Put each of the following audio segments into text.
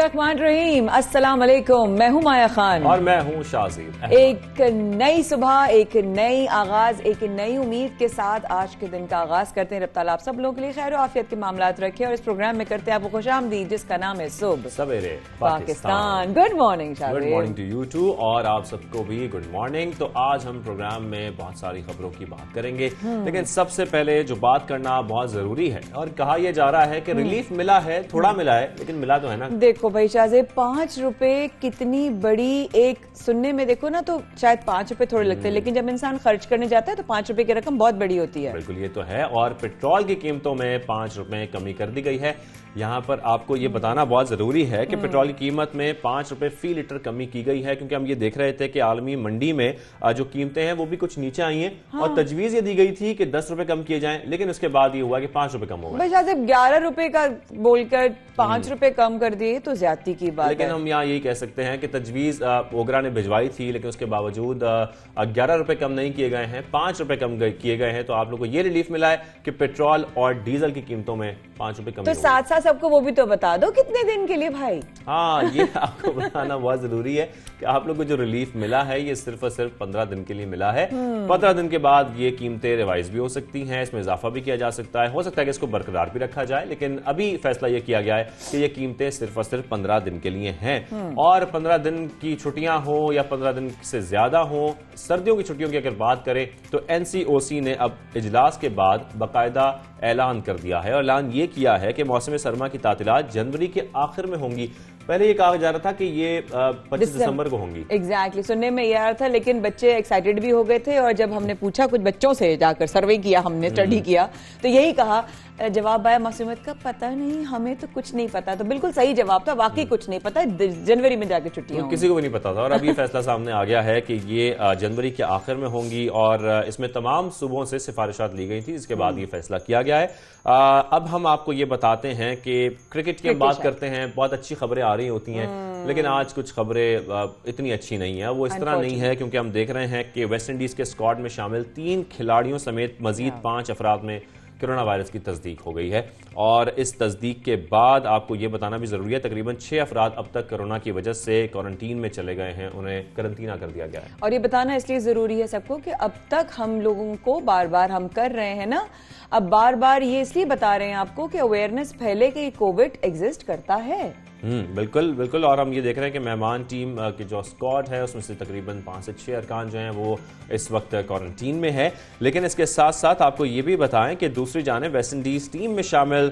बिस्मिल्लाहिर्रहमानिर्रहीम, अस्सलाम वालेकुम। मैं हूं माया खान और मैं हूं शाज़ीब। एक नई सुबह, एक नई आगाज, एक नई उम्मीद के साथ आज के दिन का आगाज करते हैं। रब ताला आप सब लोगों के लिए खैर और आफियत के मामलात रखे और इस प्रोग्राम में करते हैं आपको खुशामदीद जिसका नाम है सुबह सवेरे Pakistan. Good morning Shazeb. Good morning to you too और आप सबको भी गुड मॉर्निंग। तो आज हम प्रोग्राम में बहुत सारी खबरों की बात करेंगे, लेकिन सबसे पहले जो बात करना बहुत जरूरी है और कहा यह जा रहा है कि रिलीफ मिला है, थोड़ा मिला है लेकिन मिला तो है ना। देखो भाई शाहजेब, 5 रुपए कितनी बड़ी, एक सुनने में देखो ना तो शायद 5 रुपए थोड़े लगते हैं, लेकिन जब इंसान खर्च करने जाता है तो 5 रुपए की रकम बहुत बड़ी होती है। बिल्कुल ये तो है। और पेट्रोल की कीमतों में 5 रुपए कमी कर दी गई है। यहाँ पर आपको ये बताना बहुत जरूरी है कि पेट्रोल की कीमत में 5 रुपए फी लीटर कमी की गई है, क्योंकि हम ये देख रहे थे कि आलमी मंडी में जो कीमतें हैं वो भी कुछ नीचे आई हैं। हाँ। और तजवीज ये दी गई थी कि 10 रुपए कम किए जाएं, लेकिन उसके बाद ये हुआ कि 5 रुपए कम हो गए। शाहजेब 11 रुपए का बोलकर 5 रुपए कम कर दिए तो ज्यादती की बात है। लेकिन हम यहाँ यही कह सकते हैं कि तजवीज ओगरा ने भिजवाई थी, लेकिन उसके बावजूद 11 रुपए कम नहीं किए गए हैं, 5 रुपए कम किए गए हैं। तो आप लोग को ये रिलीफ मिला है कि पेट्रोल और डीजल की कीमतों में 5 रुपए कम। तो साथ साथ सबको वो भी तो बता दो कितने दिन के लिए भाई। हाँ, ये आपको बताना बहुत जरूरी है कि आप लोग को जो रिलीफ मिला है ये सिर्फ और सिर्फ 15 दिन के लिए मिला है। 15 दिन के बाद ये कीमतें रिवाइज भी हो सकती हैं, इसमें इजाफा भी किया जा सकता है, हो सकता है कि इसको बरकरार भी रखा जाए, लेकिन अभी फैसला ये किया गया है कि ये कीमतें सिर्फ और सिर्फ 15 दिन के लिए हैं। और 15 दिन की छुट्टियां हो या 15 दिन से ज्यादा हो, सर्दियों की छुट्टियों की अगर बात करें तो एनसीओसी ने अब इजलास के बाद बाकायदा ऐलान कर दिया है और ऐलान ये किया है कि मौसम सरमा की तातीलात जनवरी के आखिर में होंगी। पहले ये कहा जा रहा था कि ये 25 दिसंबर को होंगी। एग्जैक्टली, सुनने में ये आ रहा था, लेकिन बच्चे एक्साइटेड भी हो गए थे और जब हमने पूछा कुछ बच्चों से, जाकर सर्वे किया हमने, स्टडी किया, तो यही कहा जवाब आया मासूमियत का पता नहीं, हमें तो कुछ नहीं पता। तो बिल्कुल सही जवाब था, वाकई कुछ नहीं पता, जनवरी में जाके छुट्टियां किसी को भी नहीं पता था। और अब ये फैसला सामने आ गया है कि ये जनवरी के आखिर में होंगी और इसमें तमाम सूबों से सिफारिशात ली गई थी, जिसके बाद ये फैसला किया गया है। अब हम आपको ये बताते हैं कि क्रिकेट की हम बात करते हैं, बहुत अच्छी खबरें आ रही होती हैं, लेकिन आज कुछ खबरें इतनी अच्छी नहीं है। वो इस तरह नहीं है क्योंकि हम देख रहे हैं कि वेस्ट इंडीज के स्क्वाड में शामिल 3 खिलाड़ियों समेत मजीद 5 अफराद में कोरोना वायरस की तस्दीक हो गई है। और इस तस्दीक के बाद आपको यह बताना भी जरूरी है, तकरीबन 6 अफराद अब तक कोरोना की वजह से क्वारंटीन में चले गए हैं, उन्हें करंटीना कर दिया गया है। और ये बताना इसलिए जरूरी है सबको कि अब तक हम लोगों को बार बार हम कर रहे हैं ना, अब बार बार ये इसलिए बता रहे हैं आपको कि अवेयरनेस फैले कि कोविड एग्जिस्ट करता है। बिल्कुल बिल्कुल। और हम ये देख रहे हैं कि मेहमान टीम की जो स्क्वाड है उसमें से तकरीबन 5 से 6 अरकान जो हैं वो इस वक्त क्वारंटीन में है। लेकिन इसके साथ साथ आपको ये भी बताएं कि दूसरी जानिब वेस्ट इंडीज टीम में शामिल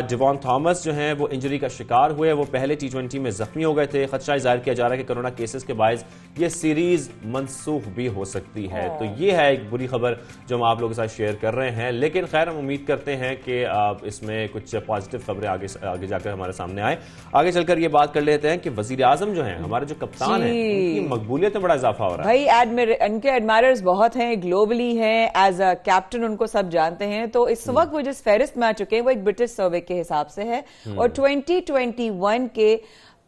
डिवॉन थॉमस जो हैं वो इंजरी का शिकार हुए, वो पहले T20 में जख्मी हो गए थे। खदशा जाहिर किया जा रहा है कि कोरोना केसेस के बायस ये सीरीज मनसूख भी हो सकती है। तो ये है एक बुरी खबर जो हम आप लोगों के साथ शेयर कर रहे हैं, लेकिन खैर हम उम्मीद करते हैं कि इसमें कुछ पॉजिटिव खबरें आगे जाकर हमारे सामने आए। आगे चलकर ये बात कर लेते हैं कि वजीर आजम जो हैं, हमारे जो कप्तान हैं, उनकी मकबूलियत में बड़ा इजाफा हो रहा है भाई। उनके एडमायरर्स बहुत हैं, ग्लोबली हैं, एज अ कैप्टन उनको सब जानते हैं। तो इस वक्त वो जिस फहरिस्त में आ चुके हैं वो एक ब्रिटिश सर्वे के हिसाब से है और 2021 के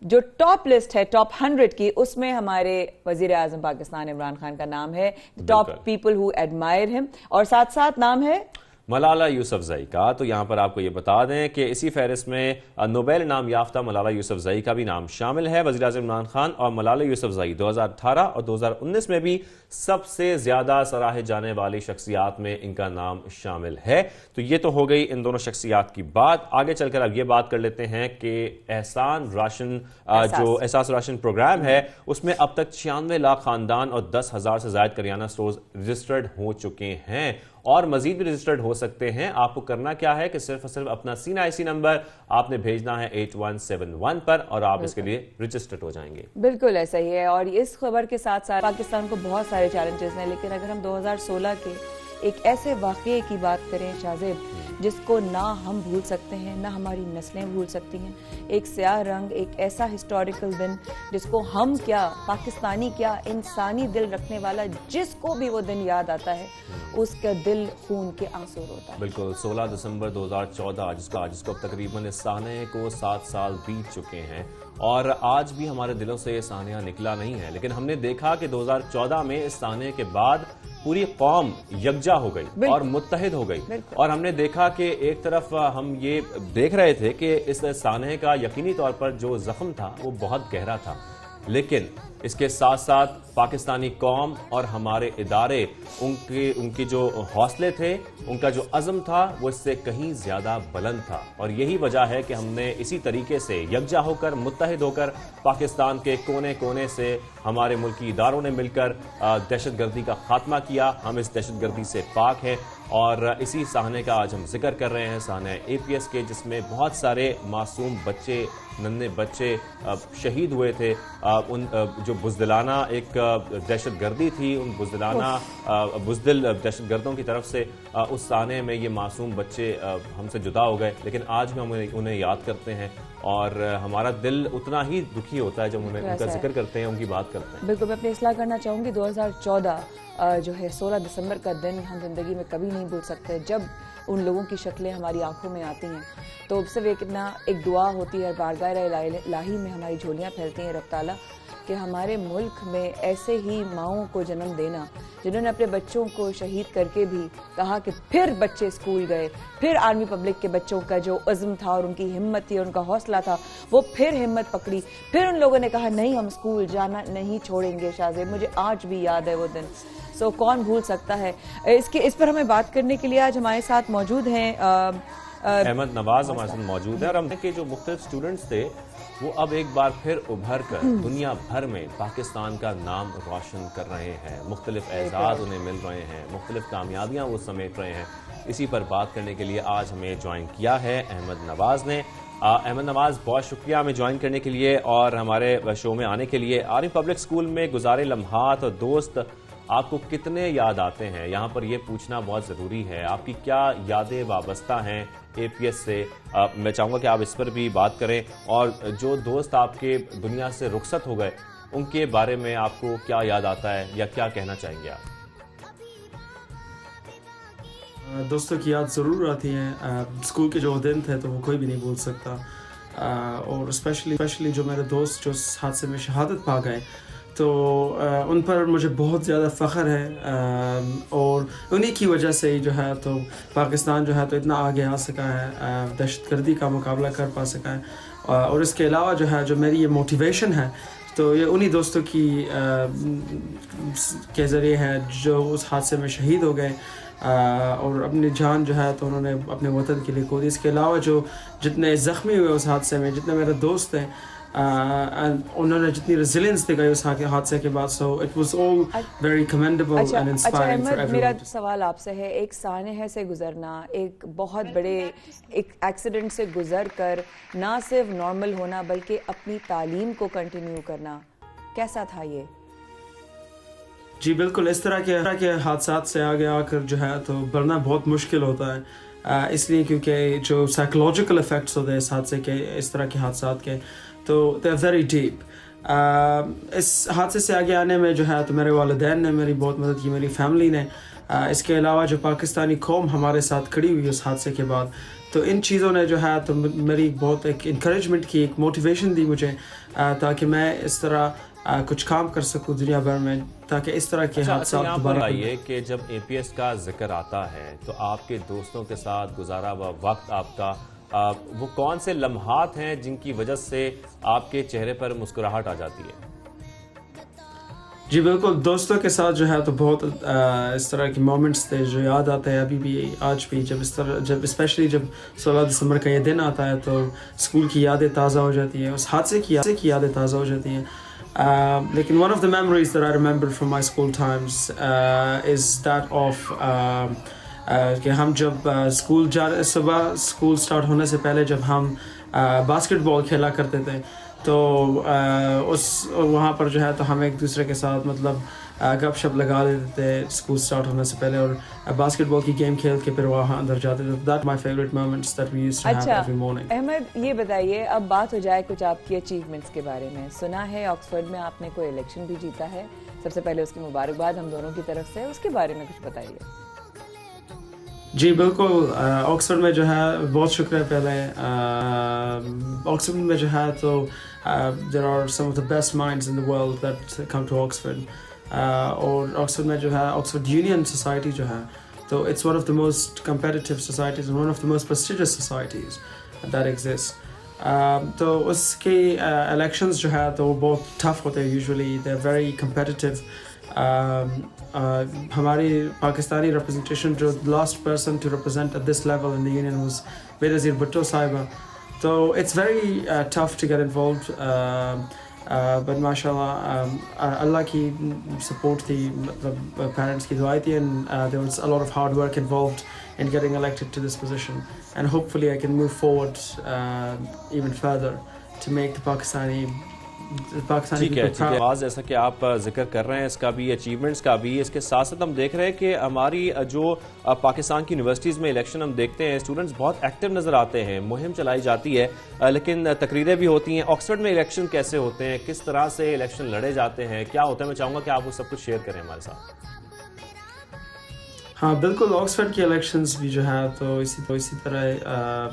जो टॉप लिस्ट है, टॉप 100 की, उसमें हमारे वजीर आजम पाकिस्तान इमरान खान का नाम है, top people who admire him, और साथ साथ नाम है मलाला यूसुफजई का। तो यहां पर आपको यह बता दें कि इसी फहरिस्त में नोबेल इनाम याफ्ता मलाला यूसुफजई का भी नाम शामिल है। वज़ीर आज़म इमरान खान और मलाला यूसुफजई 2018 और 2019 में भी सबसे ज्यादा सराहे जाने वाली शख्सियात में इनका नाम शामिल है। तो ये तो हो गई इन दोनों शख्सियात की बात। आगे चलकर अब ये बात कर लेते हैं कि एहसान राशन प्रोग्राम है, उसमें अब तक 96 लाख खानदान और 10,000 से ज्यादा करियाना स्टोर्स रजिस्टर्ड हो चुके हैं और मजीद भी रजिस्टर्ड हो सकते हैं। आपको करना क्या है कि सिर्फ और सिर्फ अपना CNIC नंबर आपने भेजना है 8171 पर और आप इसके लिए रजिस्टर्ड हो जाएंगे। बिल्कुल ऐसा ही है। और इस खबर के साथ साथ पाकिस्तान को बहुत सारे चैलेंजेस हैं, लेकिन अगर हम 2016 के एक ऐसे वाकये की बात करें शाहजेब, जिसको ना हम भूल सकते हैं ना हमारी नस्लें भूल सकती हैं, एक स्याह रंग, एक ऐसा हिस्टोरिकल दिन जिसको हम क्या, पाकिस्तानी क्या, इंसानी दिल रखने वाला जिसको भी वो दिन याद आता है उसका दिल खून के आंसू रोता है। बिल्कुल, 16 दिसंबर 2014 जिसको अब तकरीबन इस साने को 7 साल बीत चुके हैं और आज भी हमारे दिलों से ये सानिया निकला नहीं है। लेकिन हमने देखा कि 2014 में इस साने के बाद पूरी कौम यकजा हो गई और मुत्तहिद हो गई। और हमने देखा कि एक तरफ हम ये देख रहे थे कि इस सानहे का यकीनी तौर पर जो जख्म था वो बहुत गहरा था, लेकिन इसके साथ साथ पाकिस्तानी कौम और हमारे इदारे, उनकी जो हौसले थे, उनका जो अज़म था, वो इससे कहीं ज्यादा बुलंद था। और यही वजह है कि हमने इसी तरीके से यकजा होकर, मुत्तहिद होकर, पाकिस्तान के कोने कोने से हमारे मुल्की इदारों ने मिलकर दहशतगर्दी का खात्मा किया। हम इस दहशतगर्दी से पाक हैं और इसी साहने का आज हम जिक्र कर रहे हैं, साहने APS के, जिसमें बहुत सारे मासूम बच्चे, नन्हे बच्चे शहीद हुए थे। उन जो बुज़दिलाना एक दहशतगर्दी थी, उन बुज़दिल दहशतगर्दों की तरफ से उस साने में ये मासूम बच्चे हमसे जुदा हो गए, लेकिन आज भी हम उन्हें याद करते हैं और हमारा दिल उतना ही दुखी होता है जब उन्हें उनका जिक्र करते हैं, उनकी बात करते हैं। बिल्कुल, मैं अपनी इस्लाह करना चाहूँगी। 2014 जो है 16 दिसंबर का दिन हम जिंदगी में कभी नहीं भूल सकते। जब उन लोगों की शक्लें हमारी आंखों में आती हैं तो सिर्फ एक दुआ होती है, बारगाह इलाही में हमारी झोलियाँ फैलती हैं, रब ताला, कि हमारे मुल्क में ऐसे ही माओं को जन्म देना जिन्होंने अपने बच्चों को शहीद करके भी कहा कि फिर बच्चे स्कूल गए, फिर आर्मी पब्लिक के बच्चों का जो अज़्म था और उनकी हिम्मत थी, उनका हौसला था, वो फिर हिम्मत पकड़ी, फिर उन लोगों ने कहा नहीं, हम स्कूल जाना नहीं छोड़ेंगे। शाहज़ेब, मुझे आज भी याद है वो दिन। सो कौन भूल सकता है। इस पर हमें बात करने के लिए आज हमारे साथ मौजूद हैं अहमद नवाज हमारे साथ मौजूद है और हम के जो मुख्तलिफ स्टूडेंट्स थे वो अब एक बार फिर उभर कर दुनिया भर में पाकिस्तान का नाम रोशन कर रहे हैं। मुख्तलिफ एजाज़ उन्हें मिल रहे हैं, मुख्तलिफ कामयाबियाँ वो समेट रहे हैं। इसी पर बात करने के लिए आज हमें ज्वाइन किया है अहमद नवाज ने। अहमद नवाज, बहुत शुक्रिया हमें ज्वाइन करने के लिए और हमारे शो में आने के लिए। आर्मी पब्लिक स्कूल में गुजारे लम्हात और दोस्त आपको कितने याद आते हैं, यहाँ पर यह पूछना बहुत ज़रूरी है। आपकी क्या यादें वाबस्ता हैं APS से? मैं चाहूँगा कि आप इस पर भी बात करें और जो दोस्त आपके दुनिया से रुखसत हो गए उनके बारे में आपको क्या याद आता है या क्या कहना चाहेंगे आप? दोस्तों की याद ज़रूर आती है। स्कूल के जो दिन थे तो वो कोई भी नहीं भूल सकता। और स्पेशली जो मेरे दोस्त जो हादसे में शहादत पा गए, तो उन पर मुझे बहुत ज़्यादा फ़ख्र है और उन्हीं की वजह से ही जो है तो पाकिस्तान जो है तो इतना आगे आ सका है, दहशतगर्दी का मुकाबला कर पा सका है। और इसके अलावा जो है जो मेरी ये मोटिवेशन है तो ये उन्हीं दोस्तों की के ज़रिए है जो उस हादसे में शहीद हो गए और अपनी जान जो है तो उन्होंने अपने वतन के लिए खो दी। इसके अलावा जो जितने ज़ख्मी हुए उस हादसे में, जितने मेरे दोस्त हैं, उन्होंने जितनी रेजिलियंस दिखाई उस हादसे के बाद, so it was all very commendable and inspiring for everyone. मेरा सवाल आपसे है, एक सानहे से गुजरना, एक बहुत बड़े एक एक्सीडेंट से गुजर कर ना सिर्फ नॉर्मल होना बल्कि अपनी तालीम को कंटिन्यू करना, कैसा था ये? जी बिल्कुल, इस तरह के हादसात से आगे आकर जो है तो बढ़ना बहुत मुश्किल होता है, इसलिए क्योंकि जो साइकोलॉजिकल इफ़ेक्ट्स होते हैं इस हादसे के, इस तरह के हादसात के, तो दे आर वेरी डीप। इस हादसे से आगे आने में जो है तो मेरे वालिदैन ने मेरी बहुत मदद की, मेरी फैमिली ने। इसके अलावा जो पाकिस्तानी कौम हमारे साथ खड़ी हुई उस हादसे के बाद, तो इन चीज़ों ने जो है तो मेरी बहुत एक इंकरेजमेंट की, एक मोटिवेशन दी मुझे, ताकि मैं इस तरह कुछ काम कर सकूं दुनिया भर में, ताकि इस तरह के हादसा दोबारा आइए कि जब APS का जिक्र आता है तो आपके दोस्तों के साथ गुजारा हुआ वक्त आपका, वो कौन से लम्हात हैं जिनकी वजह से आपके चेहरे पर मुस्कुराहट आ जाती है? जी बिल्कुल, दोस्तों के साथ जो है तो बहुत इस तरह के मोमेंट्स थे जो याद आते हैं अभी भी, आज भी। जब स्पेशली जब 16 दिसंबर का ये दिन आता है तो स्कूल की यादें ताज़ा हो जाती हैं, उस हादसे की यादें ताज़ा हो जाती हैं। लेकिन one of the memories that I remember from my school times is that of कि हम जब सुबह स्कूल स्टार्ट होने से पहले जब हम बास्केटबॉल खेला करते थे, तो वहाँ पर जो है तो हम एक दूसरे के साथ मतलब गपशप लगा देते थे स्कूल स्टार्ट होने से पहले और बास्केटबॉल की गेम खेल के फिर वहाँ अंदर जाते थे। That my favourite moments that we used to have every morning. Ahmad, ये बताइए, अब बात हो जाए कुछ आपकी अचीवमेंट्स के बारे में। सुना है ऑक्सफोर्ड में आपने कोई इलेक्शन भी जीता है, सबसे पहले उसकी मुबारकबाद हम दोनों की तरफ से, उसके बारे में कुछ बताइए। जी बिल्कुल, ऑक्सफोर्ड में जो है बहुत शुक्रिया पहले। ऑक्सफोर्ड में जो है तो there are some of the best minds in the world that come to Oxford. और ऑक्सफोर्ड में जो है ऑक्सफोर्ड यूनियन सोसाइटी जो है तो it's one of the most competitive societies and one of the most prestigious societies that exist. तो उसके elections जो है तो वो बहुत tough होते हैं usually, they're very competitive. हमारी पाकिस्तानी representation जो last person to represent at this level in the union was Benazir Bhutto Saiba. So it's very tough to get involved. But mashallah, Allah ki support the parents ki dua thi, and there was a lot of hard work involved in getting elected to this position, and hopefully I can move forward even further to make the Pakistani ठीक है, ठीक है। आज जैसा कि आप जिक्र कर रहे हैं इसका भी, अचीवमेंट्स का भी, इसके साथ साथ हम देख रहे हैं कि हमारी जो पाकिस्तान की यूनिवर्सिटीज़ में इलेक्शन हम देखते हैं, स्टूडेंट्स बहुत एक्टिव नज़र आते हैं, मुहिम चलाई जाती है, लेकिन तकरीरें भी होती हैं। ऑक्सफोर्ड में इलेक्शन कैसे होते हैं, किस तरह से इलेक्शन लड़े जाते हैं, क्या होता है, मैं चाहूँगा कि आप वो सब कुछ शेयर करें हमारे साथ। हाँ बिल्कुल, ऑक्सफोर्ड के इलेक्शंस भी जो है तो इसी तरह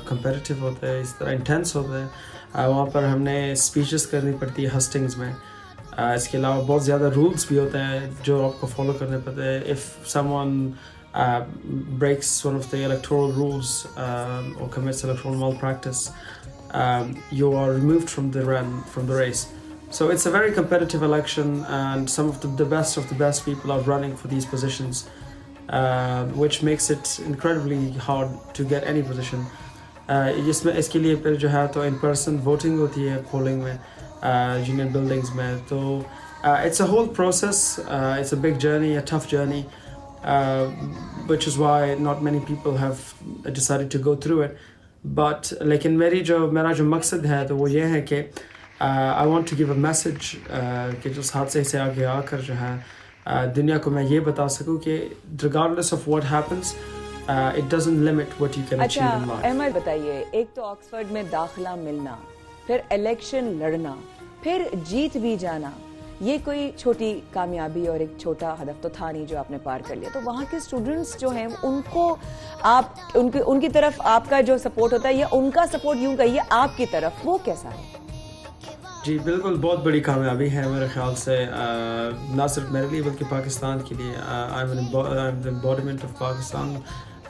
कंपेटिटिव होते हैं, इसी तरह इंटेंस होते हैं। वहाँ पर हमने स्पीचेस करनी पड़ती है हस्टिंग्स में। इसके अलावा बहुत ज़्यादा रूल्स भी होते हैं जो आपको फॉलो करने पड़ते हैं। If someone breaks one of the electoral rules or commits electoral malpractice, you are removed from the race. So it's a very competitive election, and some of the best people are running for these positions, which makes it incredibly hard to get any position. इसके लिए फिर जो है तो in person voting होती है polling में, union buildings में। तो it's a whole process, it's a big journey, a tough journey, which is why not many people have decided to go through it. But लेकिन मेरा जो मकसद है तो वो ये है कि I want to give a message कि जो हादसे से आगे आकर जो है दुनिया को मैं ये बता सकूँ कि regardless of what happens, it doesn't limit what you can achieve in life. Ahmad बताइए, एक तो ऑक्सफोर्ड में दाखिला मिलना, फिर इलेक्शन लड़ना, फिर जीत भी जाना, ये कोई छोटी कामयाबी और एक छोटा हदफ तो था नहीं जो आपने पार कर लिया। तो वहाँ के स्टूडेंट्स जो हैं उनको आप उनकी तरफ आपका जो सपोर्ट होता है या उनका सपोर्ट यूं कहिए आपकी तरफ, वो कैसा है? जी बिल्कुल, बहुत बड़ी कामयाबी है मेरे ख्याल से, ना सिर्फ मेरे लिए बल्कि पाकिस्तान के लिए। I'm the embodiment of Pakistan.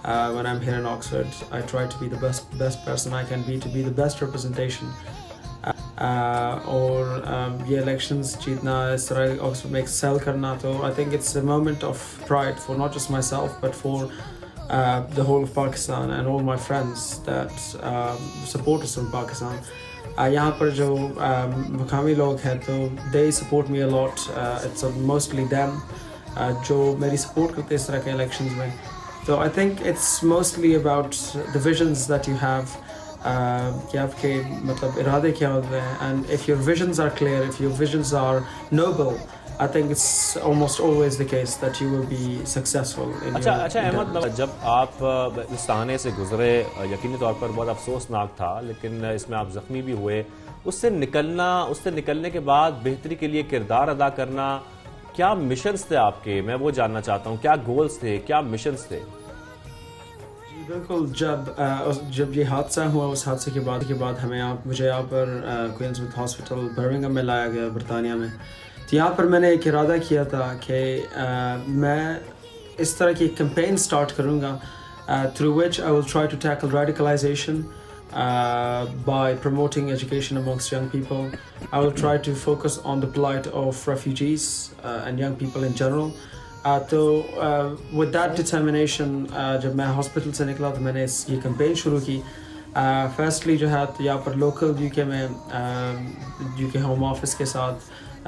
When I'm here in Oxford, I try to be the best person I can be, to be the best representation. और ये elections जीतना, इस तरह Oxford में excel करना, तो I think it's a moment of pride for not just myself but for the whole of Pakistan and all my friends that support us from Pakistan. यहाँ पर जो मकामी लोग हैं तो they support me a lot. It's mostly them जो मेरी support करते हैं इस तरह के elections में। So I think it's mostly about the visions that you have, कि आपके मतलब इरादे क्या होते हैं, and if your visions are clear, if your visions are noble, I think it's almost always the case that you will be successful in your अच्छा अहमद, जब आप इस ताने से गुजरे, यकीनी तौर पर बहुत अफसोसनाक था, लेकिन इसमें आप जख्मी भी हुए, उससे निकलने के बाद बेहतरी के लिए किरदार अदा करना, क्या मिशंस थे आपके? मैं वो जानना चाहता हूँ, क्या गोल्स थे, क्या मिशंस थे? बिल्कुल, जब ये हादसा हुआ, उस हादसे के बाद मुझे यहाँ पर क्वींसमिथ हॉस्पिटल बर्मिंघम में लाया गया, बरतानिया में। तो यहाँ पर मैंने एक इरादा किया था कि मैं इस तरह की कैंपेन स्टार्ट करूँगा through which I will try to tackle radicalization by promoting education amongst young people. I will try to focus on the plight of refugees and young people in general. तो with that determination जब मैं hospital से निकला तो मैंने ये campaign शुरू की। फर्स्टली जो है तो यहाँ पर लोकल यूके में यूके होम ऑफिस के साथ,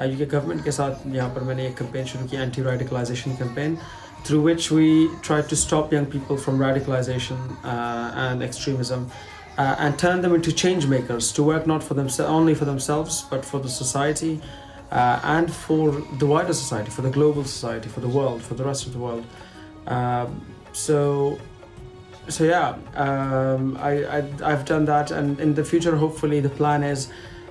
यूके गवर्नमेंट के साथ यहाँ पर मैंने एक कैंपेन शुरू की, anti radicalisation campaign, through which we try to stop young people from radicalization and extremism and turn them into change makers, to work not for only for themselves but for the society. And for the wider society, for the global society, for the world, for the rest of the world. So yeah, I've done that, and in the future, hopefully, the plan is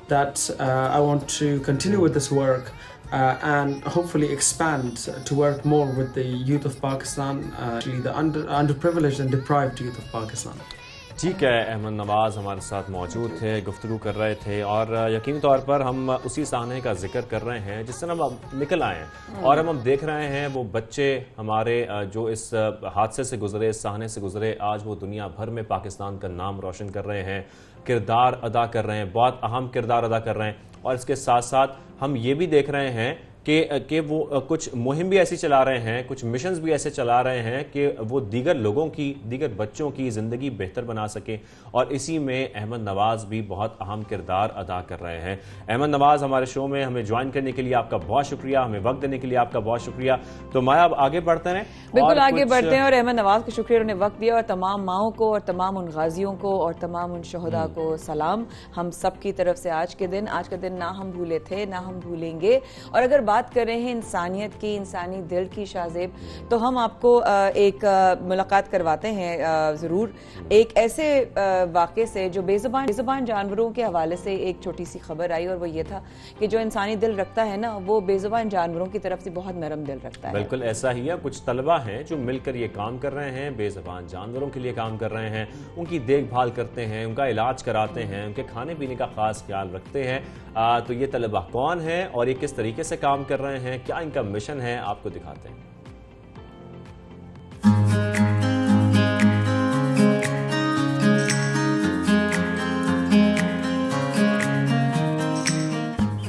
that I want to continue with this work and hopefully expand to work more with the youth of Pakistan, actually the underprivileged and deprived youth of Pakistan. ठीक है, अहमद नवाज हमारे साथ मौजूद थे, गुफ्तगू कर रहे थे और यकीनी तौर पर हम उसी साहने का जिक्र कर रहे हैं जिससे हम निकल आए हैं और हम देख रहे हैं वो बच्चे हमारे जो इस हादसे से गुजरे, इस साहने से गुजरे, आज वो दुनिया भर में पाकिस्तान का नाम रोशन कर रहे हैं, किरदार अदा कर रहे हैं, बहुत अहम किरदार अदा कर रहे हैं। और इसके साथ साथ हम ये भी देख रहे हैं कि वो कुछ मुहिम भी ऐसी चला रहे हैं, कुछ मिशंस भी ऐसे चला रहे हैं कि वो दीगर लोगों की, दीगर बच्चों की ज़िंदगी बेहतर बना सके और इसी में अहमद नवाज भी बहुत अहम किरदार अदा कर रहे हैं। अहमद नवाज हमारे शो में हमें ज्वाइन करने के लिए आपका बहुत शुक्रिया, हमें वक्त देने के लिए आपका बहुत शुक्रिया। तो माया, अब आगे बढ़ते हैं। बिल्कुल आगे बढ़ते हैं और अहमद नवाज को शुक्रिया, उन्होंने वक्त दिया और तमाम माओं को और तमाम उन गाजियों को और तमाम उन शहदा को सलाम हम सब की तरफ से। आज का दिन ना हम भूले थे, ना हम भूलेंगे। और अगर बात कर रहे हैं इंसानियत की, इंसानी दिल की शाज़ेब, तो हम आपको एक मुलाकात करवाते हैं ज़रूर एक ऐसे वाक़े से जो बेज़ुबान जानवरों के हवाले से एक छोटी सी खबर आई और वो ये था कि जो इंसानी दिल रखता है ना, वो बेज़ुबान जानवरों की तरफ से बहुत नरम दिल रखता है। बिल्कुल ऐसा ही है। कुछ तलबा हैं जो मिलकर ये काम कर रहे हैं, बेज़ुबान जानवरों के लिए काम कर रहे हैं, उनकी देखभाल करते हैं, उनका इलाज कराते हैं, उनके खाने पीने का खास ख्याल रखते हैं। तो ये तलबा कौन है और ये किस तरीके से काम कर रहे हैं, क्या इनका मिशन है, आपको दिखाते हैं।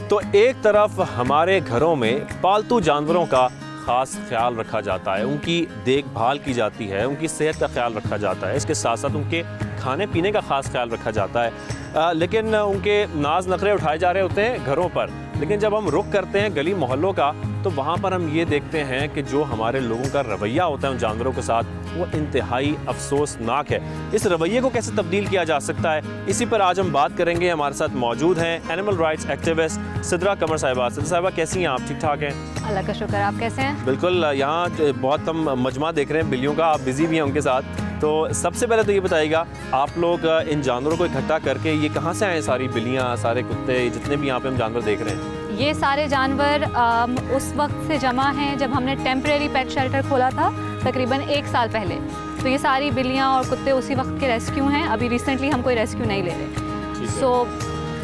तो एक तरफ हमारे घरों में पालतू जानवरों का खास ख्याल रखा जाता है, उनकी देखभाल की जाती है, उनकी सेहत का ख्याल रखा जाता है, इसके साथ साथ उनके खाने पीने का खास ख्याल रखा जाता है। लेकिन उनके नाज नखरे उठाए जा रहे होते हैं घरों पर। लेकिन जब हम रुख करते हैं गली मोहल्लों का, तो वहाँ पर हम ये देखते हैं कि जो हमारे लोगों का रवैया होता है उन जानवरों के साथ, वो इंतहाई अफसोसनाक है। इस रवैये को कैसे तब्दील किया जा सकता है, इसी पर आज हम बात करेंगे। हमारे साथ मौजूद हैं एनिमल राइट्स एक्टिविस्ट सिद्रा कमर साहिबा। सिद्रा साहिबा, कैसी हैं आप? ठीक ठाक हैं? अल्लाह का शुक्र, आप कैसे हैं? बिल्कुल, यहाँ बहुत हम मजमा देख रहे हैं बिल्लियों का, आप बिजी भी हैं उनके साथ। तो सबसे पहले तो ये बताइएगा, आप लोग इन जानवरों को इकट्ठा करके ये कहाँ से आए? सारी बिल्लियाँ, सारे कुत्ते, जितने भी यहाँ पे हम जानवर देख रहे हैं। ये सारे जानवर उस वक्त से जमा हैं जब हमने टेम्परेरी पेट शेल्टर खोला था, तकरीबन 1 साल पहले। तो ये सारी बिल्लियाँ और कुत्ते उसी वक्त के रेस्क्यू हैं, अभी रिसेंटली हम कोई रेस्क्यू नहीं ले रहे। सो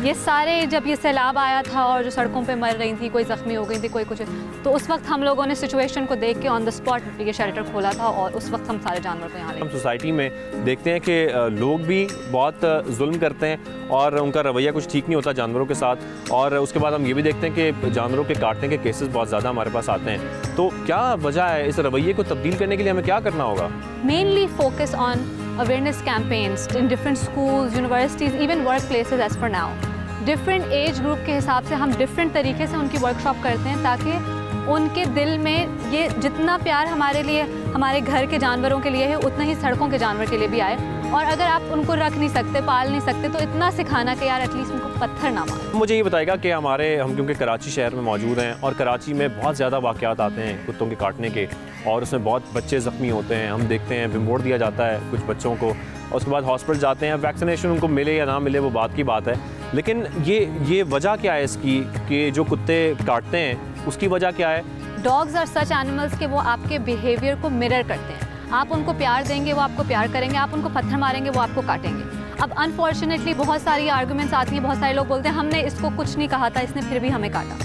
ये सारे, जब ये सैलाब आया था और जो सड़कों पे मर रही थी, कोई ज़ख्मी हो गई थी, कोई कुछ, तो उस वक्त हम लोगों ने सिचुएशन को देख के ऑन द स्पॉट ये शेल्टर खोला था और उस वक्त हम सारे जानवर को यहाँ ले। हम सोसाइटी में देखते हैं कि लोग भी बहुत जुल्म करते हैं और उनका रवैया कुछ ठीक नहीं होता जानवरों के साथ। और उसके बाद हम ये भी देखते हैं कि जानवरों के काटने के केसेस बहुत ज़्यादा हमारे पास आते हैं। तो क्या वजह है? इस रवैये को तब्दील करने के लिए हमें क्या करना होगा? Mainly focus on awareness campaigns in different schools, universities, even work places as for now. Different age group के हिसाब से हम डिफरेंट तरीके से उनकी वर्कशॉप करते हैं ताकि उनके दिल में ये जितना प्यार हमारे लिए, हमारे घर के जानवरों के लिए है, उतना ही सड़कों के जानवर के लिए भी आए। और अगर आप उनको रख नहीं सकते, पाल नहीं सकते, तो इतना सिखाना कि यार एटलीस्ट उनको पत्थर ना मारे। मुझे ये बताएगा कि हम क्योंकि कराची शहर में मौजूद हैं और कराची में बहुत ज़्यादा वाक़यात आते हैं कुत्तों के काटने के, और उसमें बहुत बच्चे ज़ख्मी होते हैं। हम देखते हैं बिमोड़ दिया जाता है कुछ बच्चों को, और उसके बाद हॉस्पिटल जाते हैं। वैक्सीनेशन उनको मिले या ना मिले वो बात की बात है, लेकिन ये वजह क्या है इसकी कि जो कुत्ते काटते हैं, उसकी वजह क्या है? डॉग्स आर सच एनिमल्स के वो आपके बिहेवियर को मिरर करते हैं। आप उनको प्यार देंगे, वो आपको प्यार करेंगे, आप उनको पत्थर मारेंगे, वो आपको काटेंगे। अब अनफॉर्चुनेटली बहुत सारी आर्गुमेंट्स आती हैं, बहुत सारे लोग बोलते हैं हमने इसको कुछ नहीं कहा था, इसने फिर भी हमें काटा।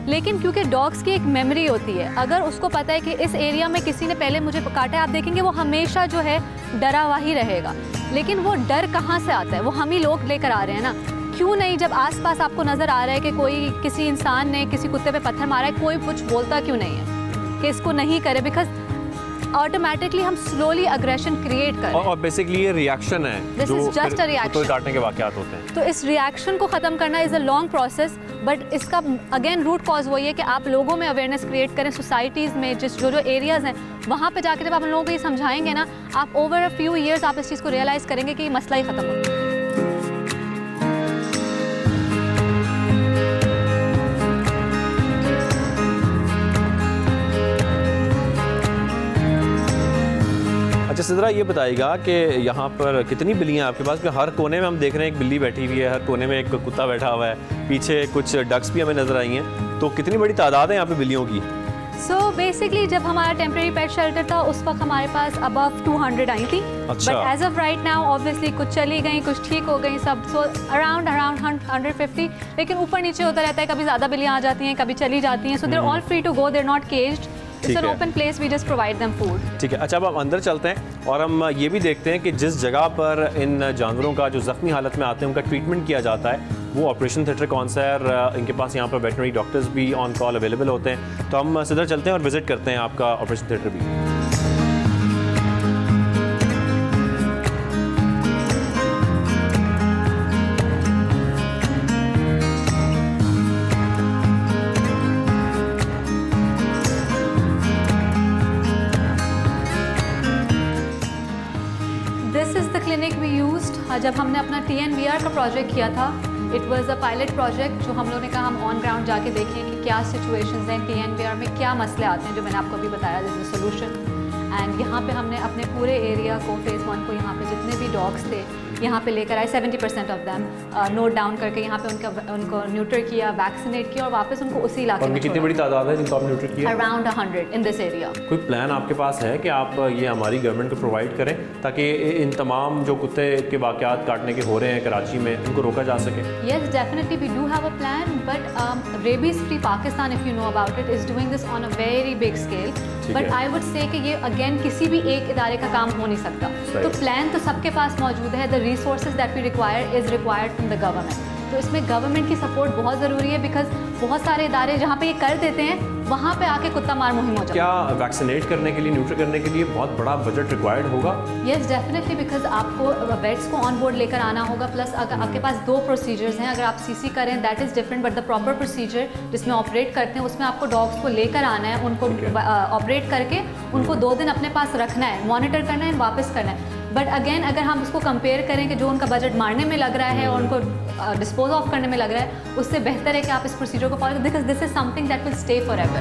लेकिन क्योंकि डॉग्स की एक मेमोरी होती है, अगर उसको पता है कि इस एरिया में किसी ने पहले मुझे काटा है, आप देखेंगे वो हमेशा जो है डरा हुआ ही रहेगा। लेकिन वो डर कहाँ से आता है? वो हम ही लोग लेकर आ रहे हैं ना। क्यों नहीं, जब आसपास आपको नज़र आ रहा है कि कोई किसी इंसान ने किसी कुत्ते पे पत्थर मारा है, कोई कुछ बोलता क्यों नहीं है कि इसको नहीं करे? बिकॉज ऑटोमेटिकली हम स्लोली अग्रेशन क्रिएट कर रहे हैं। और बेसिकली ये रिएक्शन है, this is just a reaction. काटने के वाकयात होते हैं। तो इस रिएक्शन को ख़त्म करना is a long process, but इसका अगेन रूट कॉज वही है कि आप लोगों में अवेयरनेस क्रिएट करें, सोसाइटीज़ में जो एरियाज़ हैं वहाँ पे जाकर जब आप लोगों को ये समझाएंगे ना, आप ओवर अ फ्यू ईयर्स आप इस चीज़ को रियलाइज़ करेंगे कि ये मसला ही ख़त्म हो गया। अच्छा सिद्रा, ये बताइएगा कि यहाँ पर कितनी बिल्लियाँ आपके पास? हर कोने में हम देख रहे हैं एक बिल्ली बैठी हुई है, हर कोने में एक कुत्ता बैठा हुआ है, पीछे कुछ डक्स भी हमें नजर आई हैं। तो कितनी बड़ी तादाद है यहाँ पे बिल्लियों की? सो बेसिकली जब हमारा टेम्प्रेरी पेट शेल्टर था उस वक्त हमारे पास अबव 200 आई थी, अच्छा। But as of right now obviously कुछ चली गई, कुछ ठीक हो गई सब, सो अराउंड 150, लेकिन ऊपर नीचे होता रहता है, कभी ज़्यादा बिल्लियाँ आ जाती हैं, कभी चली जाती हैं, so they are all free to go, they are not caged, it's an open place, we just provide them food. ठीक है, अच्छा अब हम अंदर चलते हैं और हम ये भी देखते हैं कि जिस जगह पर इन जानवरों का जो ज़ख्मी हालत में आते हैं उनका ट्रीटमेंट किया जाता है वो ऑपरेशन थिएटर कौन सा है, और इनके पास यहाँ पर वेटनरी डॉक्टर्स भी ऑन कॉल अवेलेबल होते हैं, तो हम सीधा चलते हैं और विजिट करते हैं आपका ऑपरेशन थिएटर भी। This is the clinic we used जब हमने अपना TNVR का प्रोजेक्ट किया था। It was a pilot project जो हम लोगों ने कहा हम ऑन ग्राउंड जाके देखें कि क्या सिचुएशंस हैं, TNVR में क्या मसले आते हैं, जो मैंने आपको अभी बताया दिस इज सोल्यूशन। एंड यहाँ पे हमने अपने पूरे एरिया को फेज़ 1 को यहाँ पे जितने भी डॉग्स थे यहाँ पे लेकर आए, 70% ऑफ दैम नोट डाउन करके यहाँ पे उनको न्यूट्र किया, वैक्सीनेट किया और वापस उनको उसी इलाके में कितनी बड़ी तादाद है जिनको आप न्यूट्र किया? Around 100 in this area. कोई प्लान आपके पास है कि आप ये हमारी गवर्नमेंट को प्रोवाइड करें ताकि इन तमाम जो कुत्ते के वाक़यात काटने के हो रहे हैं कराची में उनको रोका जा सके? Yes, definitely we do have a plan, but Rabies Free Pakistan, if you know about it, is doing this on a very big scale. But I would say कि ये again किसी भी एक इदारे का काम हो नहीं सकता, तो प्लान तो सबके पास मौजूद है। The resources that we require is required from the government. तो इसमें गवर्नमेंट की सपोर्ट बहुत ज़रूरी है, बिकॉज बहुत सारे इदारे जहाँ पे ये कर देते हैं वहाँ पे आके कुत्ता मार मुहिम हो जाता है। क्या वैक्सीनेट करने के लिए, न्यूट्र करने के लिए बहुत बड़ा बजट रिक्वायर्ड होगा? यस डेफिनेटली, बिकॉज आपको वेट्स को ऑन बोर्ड लेकर आना होगा, प्लस अगर आपके पास 2 प्रोसीजर्स हैं, अगर आप CC करें that is different, but the proper procedure जिसमें ऑपरेट करते हैं उसमें आपको डॉग्स को लेकर आना है, उनको ऑपरेट करके उनको 2 दिन अपने पास रखना है, मॉनिटर करना है, वापस करना है। बट अगेन अगर हम उसको कंपेयर करें कि जो उनका बजट मारने में लग रहा है और उनको डिस्पोज ऑफ करने में लग रहा है, उससे बेहतर है कि आप इस प्रोसीजर को फॉलो करें, because this is something that will stay for ever.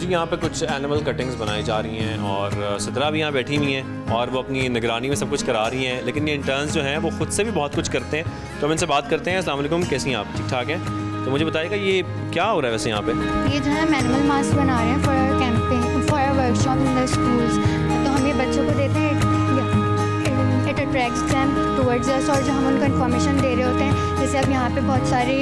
यहाँ पे कुछ एनिमल कटिंग्स बनाई जा रही हैं और सिद्रा भी यहाँ बैठी हुई हैं और वो अपनी निगरानी में सब कुछ करा रही हैं, लेकिन ये इंटर्न्स जो हैं वो खुद से भी बहुत कुछ करते हैं, तो हम इनसे बात करते हैं। अस्सलाम वालेकुम, कैसी हैं आप? ठीक ठाक हैं? तो मुझे बताइएगा ये क्या हो रहा है वैसे यहाँ पे? ये जो है हम एनिमल मास्क बना रहे हैं for our campaign, for our workshop in the schools. तो हम ये बच्चों को देते हैं, it attracts them towards us, और जो हम उनको इन्फॉर्मेशन दे रहे होते हैं, जैसे अब यहाँ पे बहुत सारे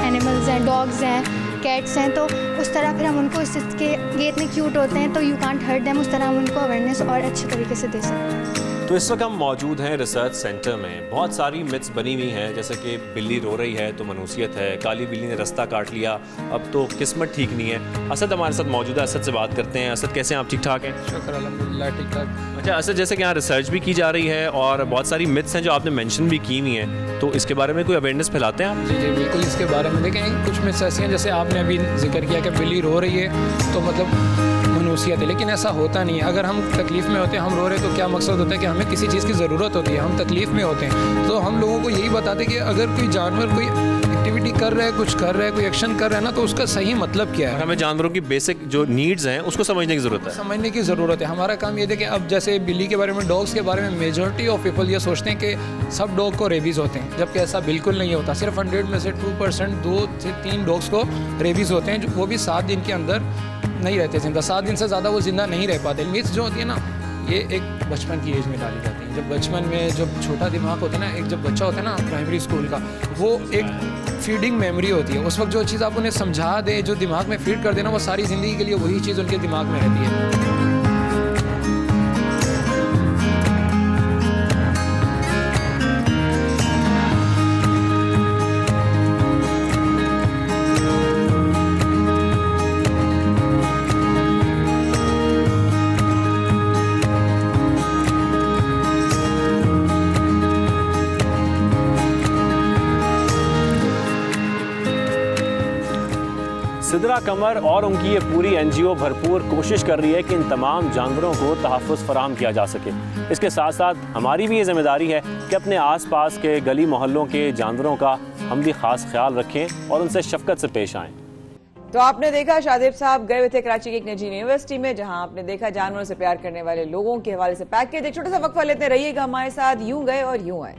एनिमल्स हैं, डॉग्स हैं, कैट्स हैं, तो उस तरह फिर हम उनको इसके ये इतने क्यूट होते हैं तो यू कांट हर्ट देम, उस तरह हम उनको अवेयरनेस और अच्छे तरीके से दे सकते हैं। तो इस वक्त हम मौजूद हैं रिसर्च सेंटर में। बहुत सारी मिथ्स बनी हुई हैं, जैसे कि बिल्ली रो रही है तो मनूसियत है, काली बिल्ली ने रास्ता काट लिया अब तो किस्मत ठीक नहीं है। असद हमारे साथ मौजूद है, असद से बात करते हैं। असद कैसे हैं आप? ठीक ठाक हैं? शुक्र अल्हम्दुलिल्लाह ठीक ठाक। अच्छा असद, जैसे कि यहाँ रिसर्च भी की जा रही है और बहुत सारी मिथ्स हैं जो आपने मेंशन भी की हुई हैं, तो इसके बारे में कोई अवेयरनेस फैलाते हैं आप? जी जी बिल्कुल, इसके बारे में देखें कुछ मिथ्स ऐसी हैं, जैसे आपने अभी जिक्र किया कि बिल्ली रो रही है तो मतलब मनूसियत है, लेकिन ऐसा होता नहीं है। अगर हम तकलीफ़ में होते हैं, हम रो रहे हैं, तो क्या मकसद होता है कि हमें किसी चीज़ की ज़रूरत होती है, हम तकलीफ़ में होते हैं, तो हम लोगों को यही बताते हैं कि अगर कोई जानवर कोई एक्टिविटी कर रहा है, कुछ कर रहा है, कोई एक्शन कर रहा है ना, तो उसका सही मतलब क्या है। हमें जानवरों की बेसिक जो नीड्स हैं उसको समझने की ज़रूरत है। समझने की ज़रूरत है। हमारा काम ये है कि अब जैसे बिल्ली के बारे में, डॉग्स के बारे में मेजॉरिटी ऑफ पीपल ये सोचते हैं कि सब डॉग को रेबीज़ होते हैं, जबकि ऐसा बिल्कुल नहीं होता। सिर्फ 100 में से 2%, 2 से 3 डॉग्स को रेबीज़ होते हैं, वो भी 7 दिन के अंदर नहीं रहते जिंदा, 7 दिन से ज़्यादा वो ज़िंदा नहीं रह पाते। मिथ्स जो होती है ना, ये एक बचपन की एज में डाली जाती है। जब बचपन में जब छोटा दिमाग होता है ना, एक जब बच्चा होता है ना प्राइमरी स्कूल का, वो एक फीडिंग मेमोरी होती है। उस वक्त जो चीज़ आप उन्हें समझा दे, जो दिमाग में फीड कर देना, वो सारी ज़िंदगी के लिए वही चीज़ उनके दिमाग में रहती है। सिद्रा कमर और उनकी ये पूरी NGO भरपूर कोशिश कर रही है कि इन तमाम जानवरों को तहफ़्फ़ुज़ फराहम किया जा सके। इसके साथ साथ हमारी भी ये ज़िम्मेदारी है कि अपने आसपास के गली मोहल्लों के जानवरों का हम भी ख़ास ख्याल रखें और उनसे शफ़क़त से पेश आएँ। तो आपने देखा शादेब साहब गए हुए थे कराची की एक निजी यूनिवर्सिटी में, जहां आपने देखा जानवरों से प्यार करने वाले लोगों के हवाले से पैकेज। एक छोटा सा वक्फा लेते रहिएगा हमारे साथ, यूं गए और यूं आए।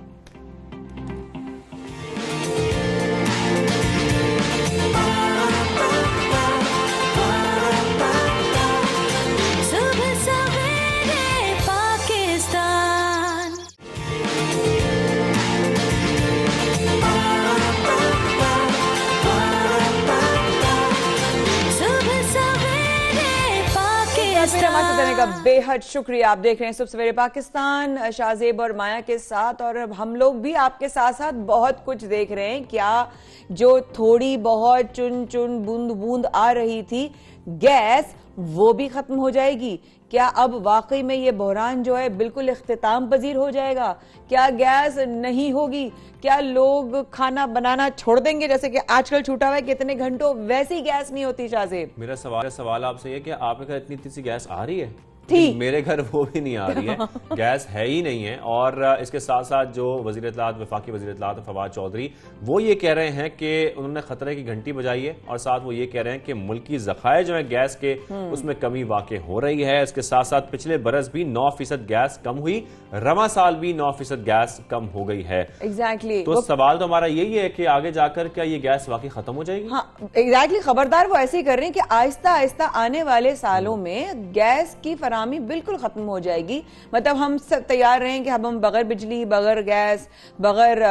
बेहद शुक्रिया। आप देख रहे हैं सुबह सवेरे पाकिस्तान शाहजेब और माया के साथ, और अब हम लोग भी आपके साथ साथ बहुत कुछ देख रहे हैं। क्या जो थोड़ी बहुत चुन चुन बूंद बूंद आ रही थी गैस, वो भी खत्म हो जाएगी? क्या अब वाकई में ये बहरान जो है बिल्कुल इख्तिताम पजीर हो जाएगा? क्या गैस नहीं होगी? क्या लोग खाना बनाना छोड़ देंगे जैसे कि आजकल छूटा हुआ है कितने घंटों वैसी गैस नहीं होती? शाहजेब, मेरा सवाल आपसे ये कि आपके घर इतनी सी गैस आ रही है? थी। मेरे घर वो भी नहीं आ रही है, गैस है ही नहीं है। और इसके साथ साथ जो वज़ीर इत्तलात, वफाकी वज़ीर इत्तलात फवाद चौधरी, वो ये कह रहे हैं कि उन्होंने खतरे की घंटी बजाई है, और साथ वो ये कह रहे हैं कि मुल्की ज़खायर जो है गैस के, उसमें कमी वाक़ई हो रही है। इसके साथ साथ पिछले बरस भी 9% गैस कम हुई, रवा साल भी 9% गैस कम हो गई है। एग्जैक्टली। तो सवाल तो हमारा यही है कि आगे जाकर क्या ये गैस वाकई खत्म हो जाएगी? हाँ एग्जैक्टली, खबरदार वो ऐसे ही कर रहे हैं कि आहिस्ता आहिस्ता आने वाले सालों में गैस की फरामी बिल्कुल खत्म हो जाएगी। मतलब हम सब तैयार रहें कि हम बगैर बिजली, बगैर गैस, बगैर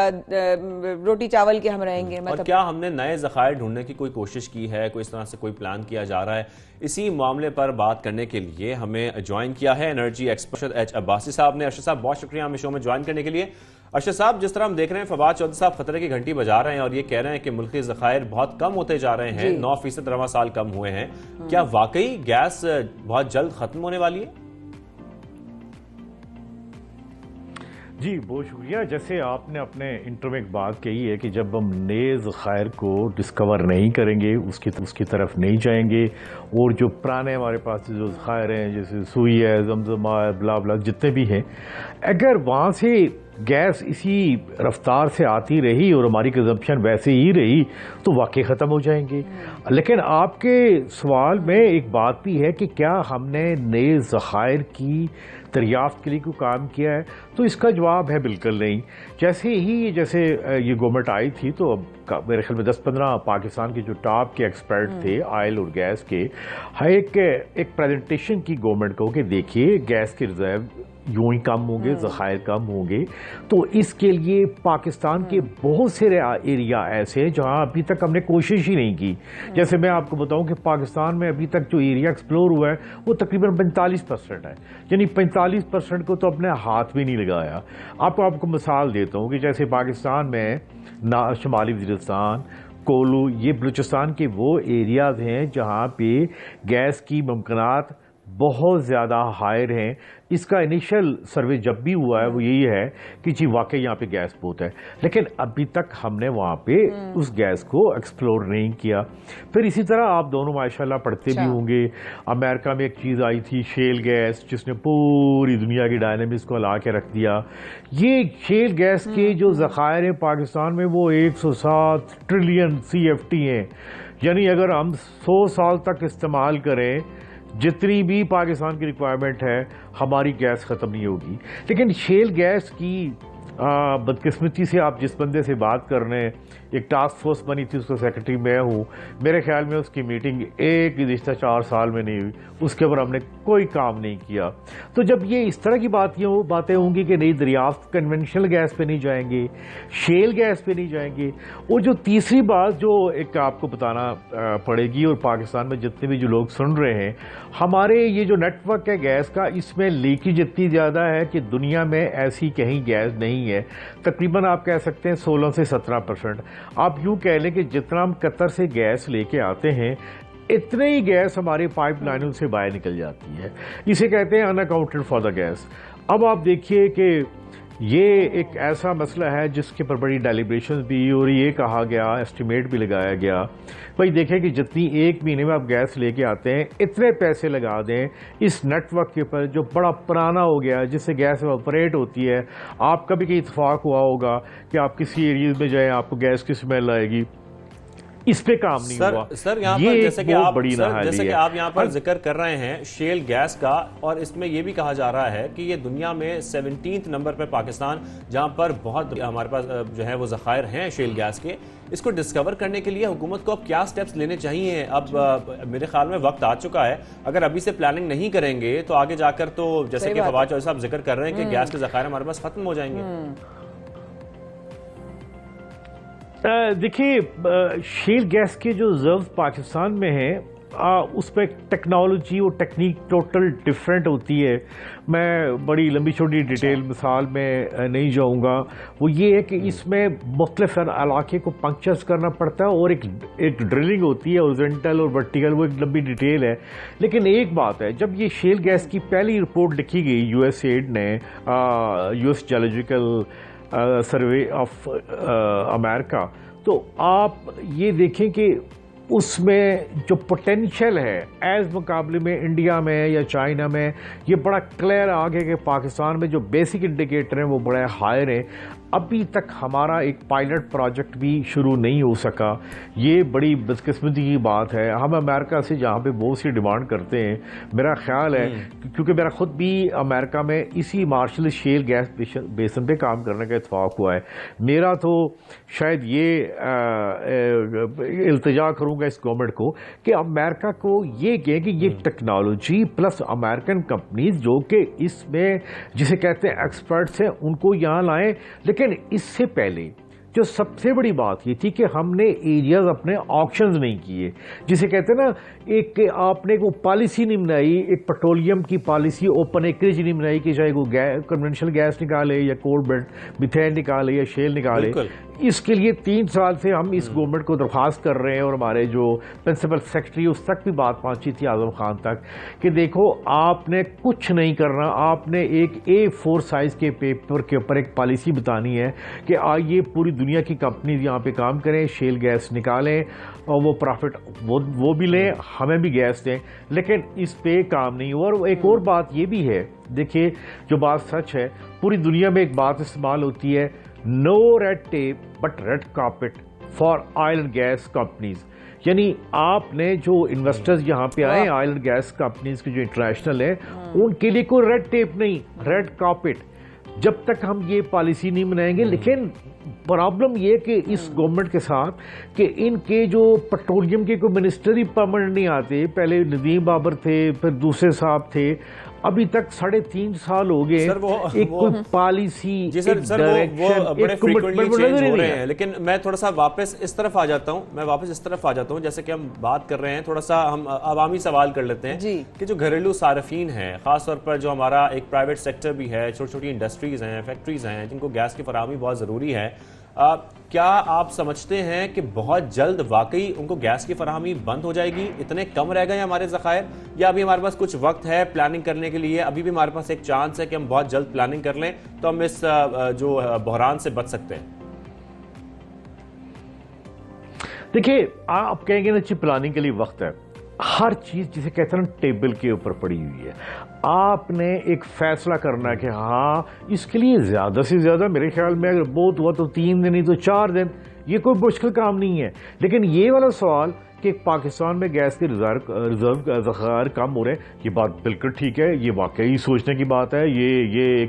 रोटी चावल के हम रहेंगे। और मतलब क्या हमने नए ज़खायर ढूंढने की कोई कोशिश की है? कोई इस तरह से कोई प्लान किया जा रहा है? इसी मामले पर बात करने के लिए हमें ज्वाइन किया है एनर्जी एक्सपर्ट एच अब्बासी साहब ने। अरशद साहब, बहुत शुक्रिया हमें शो में ज्वाइन करने के लिए। अरशद साहब, जिस तरह हम देख रहे हैं फवाद चौधरी साहब खतरे की घंटी बजा रहे हैं और ये कह रहे हैं कि मुल्की ज़खायर बहुत कम होते जा रहे हैं, 9% रवा साल कम हुए हैं। क्या वाकई गैस बहुत जल्द खत्म होने वाली है? जी बहुत शुक्रिया। जैसे आपने अपने इंट्रो में एक बात कही है कि जब हम नए ज़खायर को डिस्कवर नहीं करेंगे, उसकी तरफ नहीं जाएंगे, और जो पुराने हमारे पास जो ज़खायर हैं जैसे सुई है, जमजमा है, ब्ला ब्ला जितने भी हैं, अगर वहाँ से गैस इसी रफ्तार से आती रही और हमारी कंजम्पशन वैसे ही रही तो वाकई ख़त्म हो जाएंगे। लेकिन आपके सवाल में एक बात भी है कि क्या हमने नए ज़खायर की दरियाफ्त के लिए कोई काम किया है? तो इसका जवाब है बिल्कुल नहीं। जैसे ये गवर्नमेंट आई थी तो अब मेरे ख्याल में 10-15 पाकिस्तान के जो टॉप के एक्सपर्ट थे ऑयल और गैस के, एक प्रेजेंटेशन की गवर्नमेंट को कि देखिए गैस के रिजर्व यूं ही कम होंगे, ज़खायर कम होंगे, तो इसके लिए पाकिस्तान के बहुत से एरिया ऐसे हैं जहां अभी तक हमने कोशिश ही नहीं की। जैसे मैं आपको बताऊं कि पाकिस्तान में अभी तक जो एरिया एक्सप्लोर हुआ है वो तकरीबन 45% है, यानी 45% को तो अपने हाथ भी नहीं लगाया। आपको मिसाल देता हूँ कि जैसे पाकिस्तान में शुमाली वज़ीरिस्तान, कोलू, ये बलूचिस्तान के वो एरियाज हैं जहाँ पे गैस की मुमकिनात बहुत ज़्यादा हायर हैं। इसका इनिशियल सर्वे जब भी हुआ है वो यही है कि जी वाकई यहाँ पे गैस बहुत है, लेकिन अभी तक हमने वहाँ पे उस गैस को एक्सप्लोर नहीं किया। फिर इसी तरह आप दोनों माशाल्लाह पढ़ते भी होंगे, अमेरिका में एक चीज़ आई थी शेल गैस, जिसने पूरी दुनिया की डायनामिक्स को हिला के रख दिया। ये शेल गैस के जो ज़खायर हैं पाकिस्तान में वो 107 ट्रिलियन CFT हैं, यानी अगर हम 100 साल तक इस्तेमाल करें जितनी भी पाकिस्तान की रिक्वायरमेंट है हमारी गैस ख़त्म नहीं होगी। लेकिन शेल गैस की बदकिस्मती से आप जिस बंदे से बात कर रहे हैं, एक टास्क फोर्स बनी थी, उसका सेक्रेटरी मैं हूँ, मेरे ख्याल में उसकी मीटिंग एक गुज़िश्ता 4 साल में नहीं हुई, उसके ऊपर हमने कोई काम नहीं किया। तो जब ये इस तरह की बातें होंगी कि नई दरियाफ्त कन्वेंशनल गैस पे नहीं जाएंगे, शेल गैस पे नहीं जाएंगे, और जो तीसरी बात जो एक आपको बताना पड़ेगी, और पाकिस्तान में जितने भी जो लोग सुन रहे हैं, हमारे ये जो नेटवर्क है गैस का, इसमें लीकेज इतनी ज़्यादा है कि दुनिया में ऐसी कहीं गैस नहीं है। तकरीबन आप कह सकते हैं 16 से 17%। आप यूँ कह लें कि जितना हम कतर से गैस लेके आते हैं इतने ही गैस हमारी पाइपलाइनों से बाहर निकल जाती है। इसे कहते हैं अनअकाउंटेड फॉर द गैस। अब आप देखिए कि ये एक ऐसा मसला है जिसके पर बड़ी डेलिब्रेशन भी, और ये कहा गया, एस्टिमेट भी लगाया गया, भाई देखें कि जितनी एक महीने में आप गैस लेके आते हैं इतने पैसे लगा दें इस नेटवर्क के ऊपर जो बड़ा पुराना हो गया है, जिससे गैस ऑपरेट होती है। आपका भी कहीं इत्तेफाक हुआ होगा कि आप किसी एरिया में जाएं, आपको गैस की स्मेल आएगी, इस पे काम नहीं हुआ। सर यहाँ पर जैसे कि आप यहाँ पर जिक्र कर रहे हैं शेल गैस का, और इसमें यह भी कहा जा रहा है कि ये दुनिया में 17th नंबर पर पाकिस्तान, जहाँ पर बहुत हमारे पास जो है वो ज़खायर हैं शेल गैस के, इसको डिस्कवर करने के लिए हुकूमत को अब क्या स्टेप्स लेने चाहिए? अब मेरे ख्याल में वक्त आ चुका है, अगर अभी से प्लानिंग नहीं करेंगे तो आगे जाकर तो जैसे कि फवाद चौधरी साहब जिक्र कर रहे हैं कि गैस के ज़खायर हमारे पास खत्म हो जाएंगे। देखिए शेल गैस के जो रिजर्व पाकिस्तान में हैं उस पर टेक्नोलॉजी और टेक्निक टोटल डिफरेंट होती है। मैं बड़ी लंबी छोटी डिटेल मिसाल में नहीं जाऊंगा। वो ये है कि इसमें मुख्तलिफ इलाके को पंक्चर्स करना पड़ता है और एक ड्रिलिंग होती है हॉरिजॉन्टल और वर्टिकल, वो एक लंबी डिटेल है। लेकिन एक बात है, जब ये शेल गैस की पहली रिपोर्ट लिखी गई यूएसएड ने, US geological survey of America, तो आप ये देखें कि उसमें जो पोटेंशियल है एज मुकाबले में इंडिया में या चाइना में, ये बड़ा क्लियर आ गया कि पाकिस्तान में जो बेसिक इंडिकेटर हैं वो बड़े हायर हैं। अभी तक हमारा एक पायलट प्रोजेक्ट भी शुरू नहीं हो सका। ये बड़ी बदकिस्मती की बात है। हम अमेरिका से जहाँ पे बहुत सी डिमांड करते हैं, मेरा ख्याल है क्योंकि मेरा खुद भी अमेरिका में इसी मार्शल शेल गैस बेसन पे काम करने का इत्तेफाक हुआ है। मेरा तो शायद ये इल्तिजा करूँगा इस गवर्नमेंट को कि अमेरिका को ये कहें कि ये टेक्नोलॉजी प्लस अमेरिकन कंपनीज जो कि इसमें जिसे कहते हैं एक्सपर्ट्स हैं, उनको यहाँ लाएं। लेकिन इससे पहले जो सबसे बड़ी बात ये थी कि हमने एरियाज अपने ऑक्शंस नहीं किए, जिसे कहते हैं ना, एक आपने को पॉलिसी नहीं बनाई, एक पेट्रोलियम की पॉलिसी ओपन एकरेज नहीं बनाई कि चाहे वो कन्वेंशनल गैस निकाले या कोल बेल्ट मिथेन निकाले या शेल निकाले। इसके लिए 3 साल से हम इस गवर्नमेंट को दरख्वास्त कर रहे हैं और हमारे जो प्रिंसिपल सेक्रेटरी उस तक भी बात पहुंची थी आजम खान तक कि देखो आपने कुछ नहीं करना, आपने एक A4 साइज के पेपर के ऊपर एक पॉलिसी बतानी है कि आइए पूरी दुनिया की कंपनीज यहाँ पे काम करें, शेल गैस निकालें और वो प्रॉफिट वो भी लें, हमें भी गैस दें। लेकिन इस पे काम नहीं हुआ। और एक और बात ये भी है, देखिए जो बात सच है, पूरी दुनिया में एक बात इस्तेमाल होती है, no red tape but red carpet for oil and gas companies. यानी आपने जो इन्वेस्टर्स यहाँ पे आए ऑयल एंड गैस कंपनीज के जो इंटरनेशनल है, उनके लिए कोई रेड टेप नहीं, रेड कार्पेट। जब तक हम ये पॉलिसी नहीं बनाएंगे, लेकिन प्रॉब्लम ये कि इस गवर्नमेंट के साथ कि इनके जो पेट्रोलियम के कोई मिनिस्टर ही परमानेंट नहीं आते। पहले नदीम बाबर थे, फिर दूसरे साहब थे, अभी तक 3.5 साल हो गए। एक कोई पॉलिसी, एक डायरेक्शन, बड़े फ्रीक्वेंटली चेंज हो रहे हैं। लेकिन मैं थोड़ा सा वापस इस तरफ आ जाता हूं, जैसे कि हम बात कर रहे हैं, थोड़ा सा हम अवामी सवाल कर लेते हैं कि जो घरेलू सार्फिन हैं, खासतौर पर जो हमारा एक प्राइवेट सेक्टर भी है, छोटी छोटी इंडस्ट्रीज हैं, फैक्ट्रीज हैं, जिनको गैस की फराहमी बहुत ज़रूरी है, क्या आप समझते हैं कि बहुत जल्द वाकई उनको गैस की फराहमी बंद हो जाएगी? इतने कम रह गए हमारे ज़खायर, या अभी हमारे पास कुछ वक्त है प्लानिंग करने के लिए? अभी भी हमारे पास एक चांस है कि हम बहुत जल्द प्लानिंग कर लें तो हम इस जो बहरान से बच सकते हैं। देखिए, आप कहेंगे ना अच्छी प्लानिंग के लिए वक्त है, हर चीज जिसे कहते हैं ना टेबल के ऊपर पड़ी हुई है। आपने एक फैसला करना है कि हाँ इसके लिए ज्यादा से ज्यादा, मेरे ख्याल में अगर बहुत हुआ तो 3 दिन, नहीं तो 4 दिन, ये कोई मुश्किल काम नहीं है। लेकिन ये वाला सवाल कि पाकिस्तान में गैस के रिजर्व ज़खायर कम हो रहे हैं, ये बात बिल्कुल ठीक है, ये वाकई सोचने की बात है, ये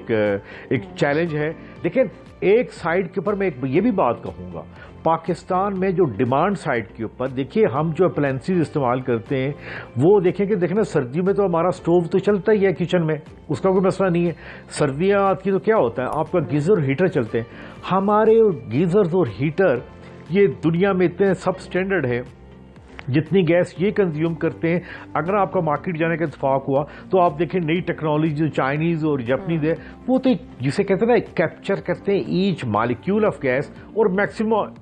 एक चैलेंज है। लेकिन एक साइड के ऊपर मैं ये भी बात कहूँगा, पाकिस्तान में जो डिमांड साइड के ऊपर देखिए, हम जो अप्लायंसेस इस्तेमाल करते हैं वो देखें कि देखना, सर्दियों में तो हमारा स्टोव तो चलता ही है किचन में, उसका कोई मसला नहीं है। सर्दियाँ आती तो क्या होता है, आपका गीज़र और हीटर चलते हैं। हमारे गीज़र्स और हीटर ये दुनिया में इतने सब स्टैंडर्ड है, जितनी गैस ये कंज्यूम करते हैं, अगर आपका मार्केट जाने का इत्तेफाक हुआ तो आप देखें नई टेक्नोलॉजी जो चाइनीज और जापानीज है, वो तो जिसे कहते हैं ना कैप्चर करते हैं ईच मॉलिक्यूल ऑफ गैस और मैक्सिमम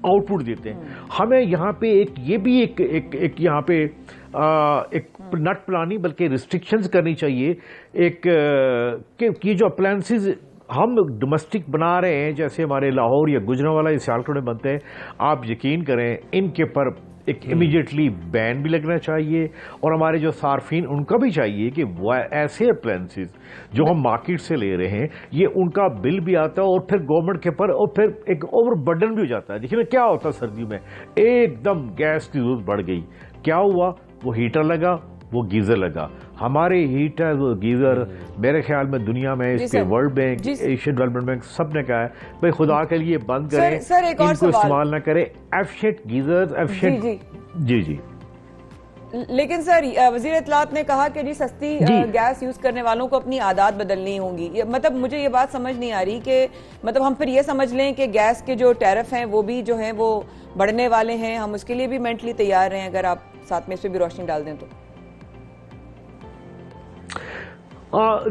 आउटपुट देते हैं। हमें यहाँ पे एक यहाँ पे एक नट प्लानिंग बल्कि रिस्ट्रिक्शंस करनी चाहिए, कि जो अप्लायंसेस हम डोमेस्टिक बना रहे हैं, जैसे हमारे लाहौर या गुजरांवाला या सियालकोट में बनते हैं, आप यकीन करें इनके पर एक इमीडिएटली बैन भी लगना चाहिए। और हमारे जो सार्फिन उनका भी चाहिए कि ऐसे अप्लायंसेस जो हम मार्केट से ले रहे हैं, ये उनका बिल भी आता है और फिर गवर्नमेंट के पर और फिर एक ओवर बर्डन भी हो जाता है। देखिए ना क्या होता है, सर्दियों में एकदम गैस की जरूरत बढ़ गई, क्या हुआ, वो हीटर लगा, वो गीजर लगा। हमारे हीटर वो गीजर मेरे ख्याल में दुनिया में इसके world bank, Asian development bank सब ने कहा है भाई खुदा के लिए बंद करें, सर एक और इनको इस्तेमाल ना करें। Efficient geyser, efficient. जी लेकिन सर वजीर इत्तलात ने कहा कि जी सस्ती गैस यूज करने वालों को अपनी आदत बदलनी होंगी। मतलब मुझे ये बात समझ नहीं आ रही कि मतलब हम फिर ये समझ लें कि गैस के जो टैरिफ हैं वो भी जो हैं वो बढ़ने वाले हैं, हम उसके लिए भी मेंटली तैयार हैं। अगर आप साथ में इस पर भी रोशनी डाल दें तो।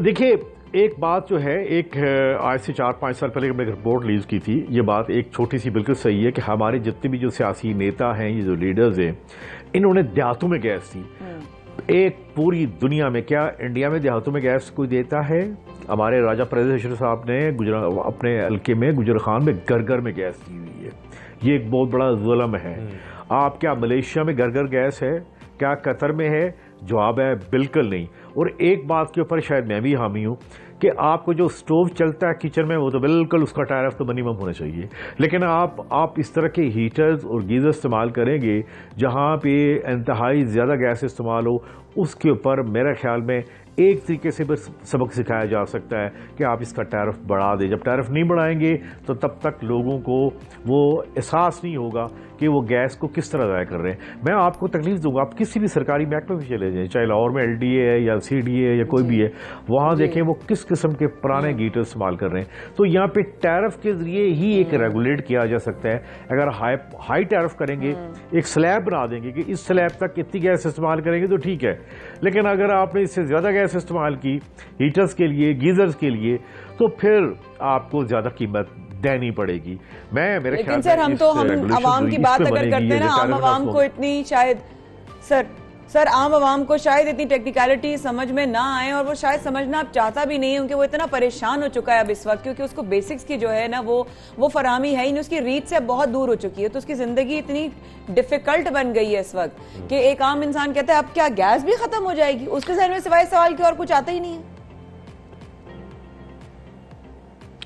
देखिए, एक बात जो है, एक आज से 4-5 साल पहले मैंने रिपोर्ट रिलीज की थी, ये बात एक छोटी सी बिल्कुल सही है कि हमारे जितने भी जो सियासी नेता हैं, ये जो लीडर्स हैं, इन्होंने देहातों में गैस दी। एक पूरी दुनिया में, क्या इंडिया में देहातों में गैस कोई देता है? हमारे राजा परवेज साहब ने अपने हल्के में गुजर खान में घर घर में गैस दी हुई है। ये एक बहुत बड़ा जुल्म है। आप क्या मलेशिया में घर घर गैस है? क्या कतर में है? जवाब है बिल्कुल नहीं। और एक बात के ऊपर शायद मैं भी हामी हूं कि आपको जो स्टोव चलता है किचन में, वो तो बिल्कुल उसका टैरिफ तो मिनिमम होना चाहिए। लेकिन आप इस तरह के हीटर्स और गीजर इस्तेमाल करेंगे जहां पे इंतहाई ज़्यादा गैस इस्तेमाल हो, उसके ऊपर मेरे ख्याल में एक तरीके से बस सबक सिखाया जा सकता है कि आप इसका टैरिफ बढ़ा दें। जब टैरिफ नहीं बढ़ाएंगे तो तब तक लोगों को वो एहसास नहीं होगा कि वो गैस को किस तरह ज़ाया कर रहे हैं। मैं आपको तकलीफ दूंगा, आप किसी भी सरकारी महकमे में चले जाएं, चाहे लाहौर में LDA है या CDA है या कोई भी है, वहाँ देखें वो किस किस्म के पुराने गीटर इस्तेमाल कर रहे हैं। तो यहाँ पे टैरिफ के जरिए ही एक रेगुलेट किया जा सकता है। अगर हाई टैरिफ करेंगे, एक स्लैब बना देंगे कि इस स्लैब तक इतनी गैस इस्तेमाल करेंगे तो ठीक है, लेकिन अगर आपने इससे ज़्यादा गैस इस्तेमाल की हीटर्स के लिए, गीजर्स के लिए, तो फिर आपको ज़्यादा कीमत देनी पड़ेगी। मेरे लेकिन सर हम आवाम की बात अगर करते हैं ना, आम आवाम को इतनी शायद सर आम आवाम को शायद इतनी टेक्निकलिटी समझ में ना आए, और वो शायद समझना अब चाहता भी नहीं है, क्योंकि वो इतना परेशान हो चुका है अब इस वक्त, क्योंकि उसको बेसिक्स की जो है ना वो फराहमी है ही नहीं, उसकी रीच से बहुत दूर हो चुकी है। तो उसकी जिंदगी इतनी डिफिकल्ट बन गई है इस वक्त कि एक आम इंसान कहता है अब क्या गैस भी खत्म हो जाएगी? उसके जहन में सिवाय सवाल के और कुछ आता ही नहीं है।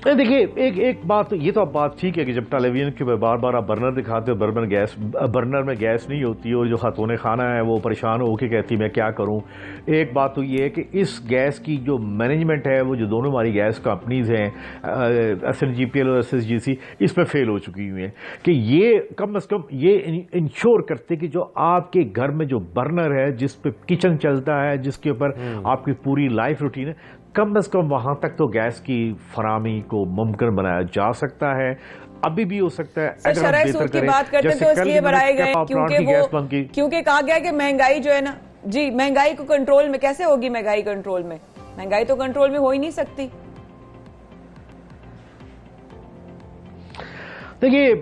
देखिए, एक बात, ये तो अब बात ठीक है कि जब टेलीविजन के बार बार आप बर्नर दिखाते हो, बर्नर में गैस नहीं होती, और जो खातून खाना है वो परेशान होकर कहती मैं क्या करूं। एक बात तो ये है कि इस गैस की जो मैनेजमेंट है, वो जो दोनों हमारी गैस कंपनीज हैं, SNGPL और SSGC, इसमें फेल हो चुकी हुई हैं कि ये कम से कम ये इंश्योर करते कि जो आपके घर में जो बर्नर है, जिस पे किचन चलता है, जिसके ऊपर आपकी पूरी लाइफ रूटीन है, कम से कम वहां तक तो गैस की फरामी को मुमकिन बनाया जा सकता है। अभी भी हो सकता है अगर हम बेहतर करें। बात करते हैं तो इसलिए बढ़ाए गए क्योंकि कहा गया कि महंगाई जो है ना जी, महंगाई को कंट्रोल में कैसे होगी? महंगाई कंट्रोल में, महंगाई तो कंट्रोल में हो ही नहीं सकती। देखिए,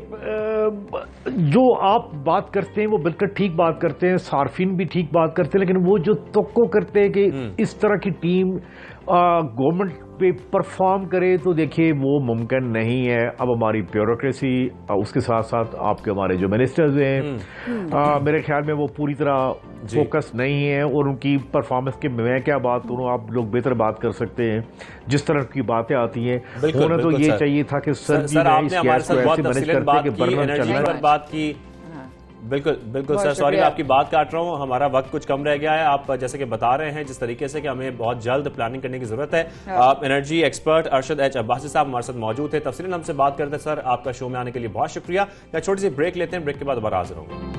जो आप बात करते हैं वो बिल्कुल ठीक बात करते हैं, सार्फिन भी ठीक बात करते हैं, लेकिन वो जो तवक्को करते हैं कि इस तरह की टीम गवर्नमेंट पे परफॉर्म करे, तो देखिए वो मुमकिन नहीं है। अब हमारी ब्यूरोक्रेसी, उसके साथ साथ आपके हमारे जो मिनिस्टर्स हैं, मेरे ख्याल में वो पूरी तरह फोकस नहीं है, और उनकी परफॉर्मेंस के मैं क्या बात करूं, आप लोग बेहतर बात कर सकते हैं जिस तरह की बातें आती हैं। होना तो ये चाहिए था कि सर्दी में इस गैस को ऐसे मैनेज करते कि बर्नर चलना बात की। बिल्कुल सर, सॉरी मैं आपकी बात काट रहा हूं, हमारा वक्त कुछ कम रह गया है। आप जैसे कि बता रहे हैं जिस तरीके से कि हमें बहुत जल्द प्लानिंग करने की जरूरत है। आप energy expert Arshad H Abbasi साहब हमारे साथ मौजूद थे, तफसीलन हमसे बात करते हैं। सर आपका शो में आने के लिए बहुत शुक्रिया। या छोटी सी ब्रेक लेते हैं, ब्रेक के बाद दोबारा हाजिर होंगे।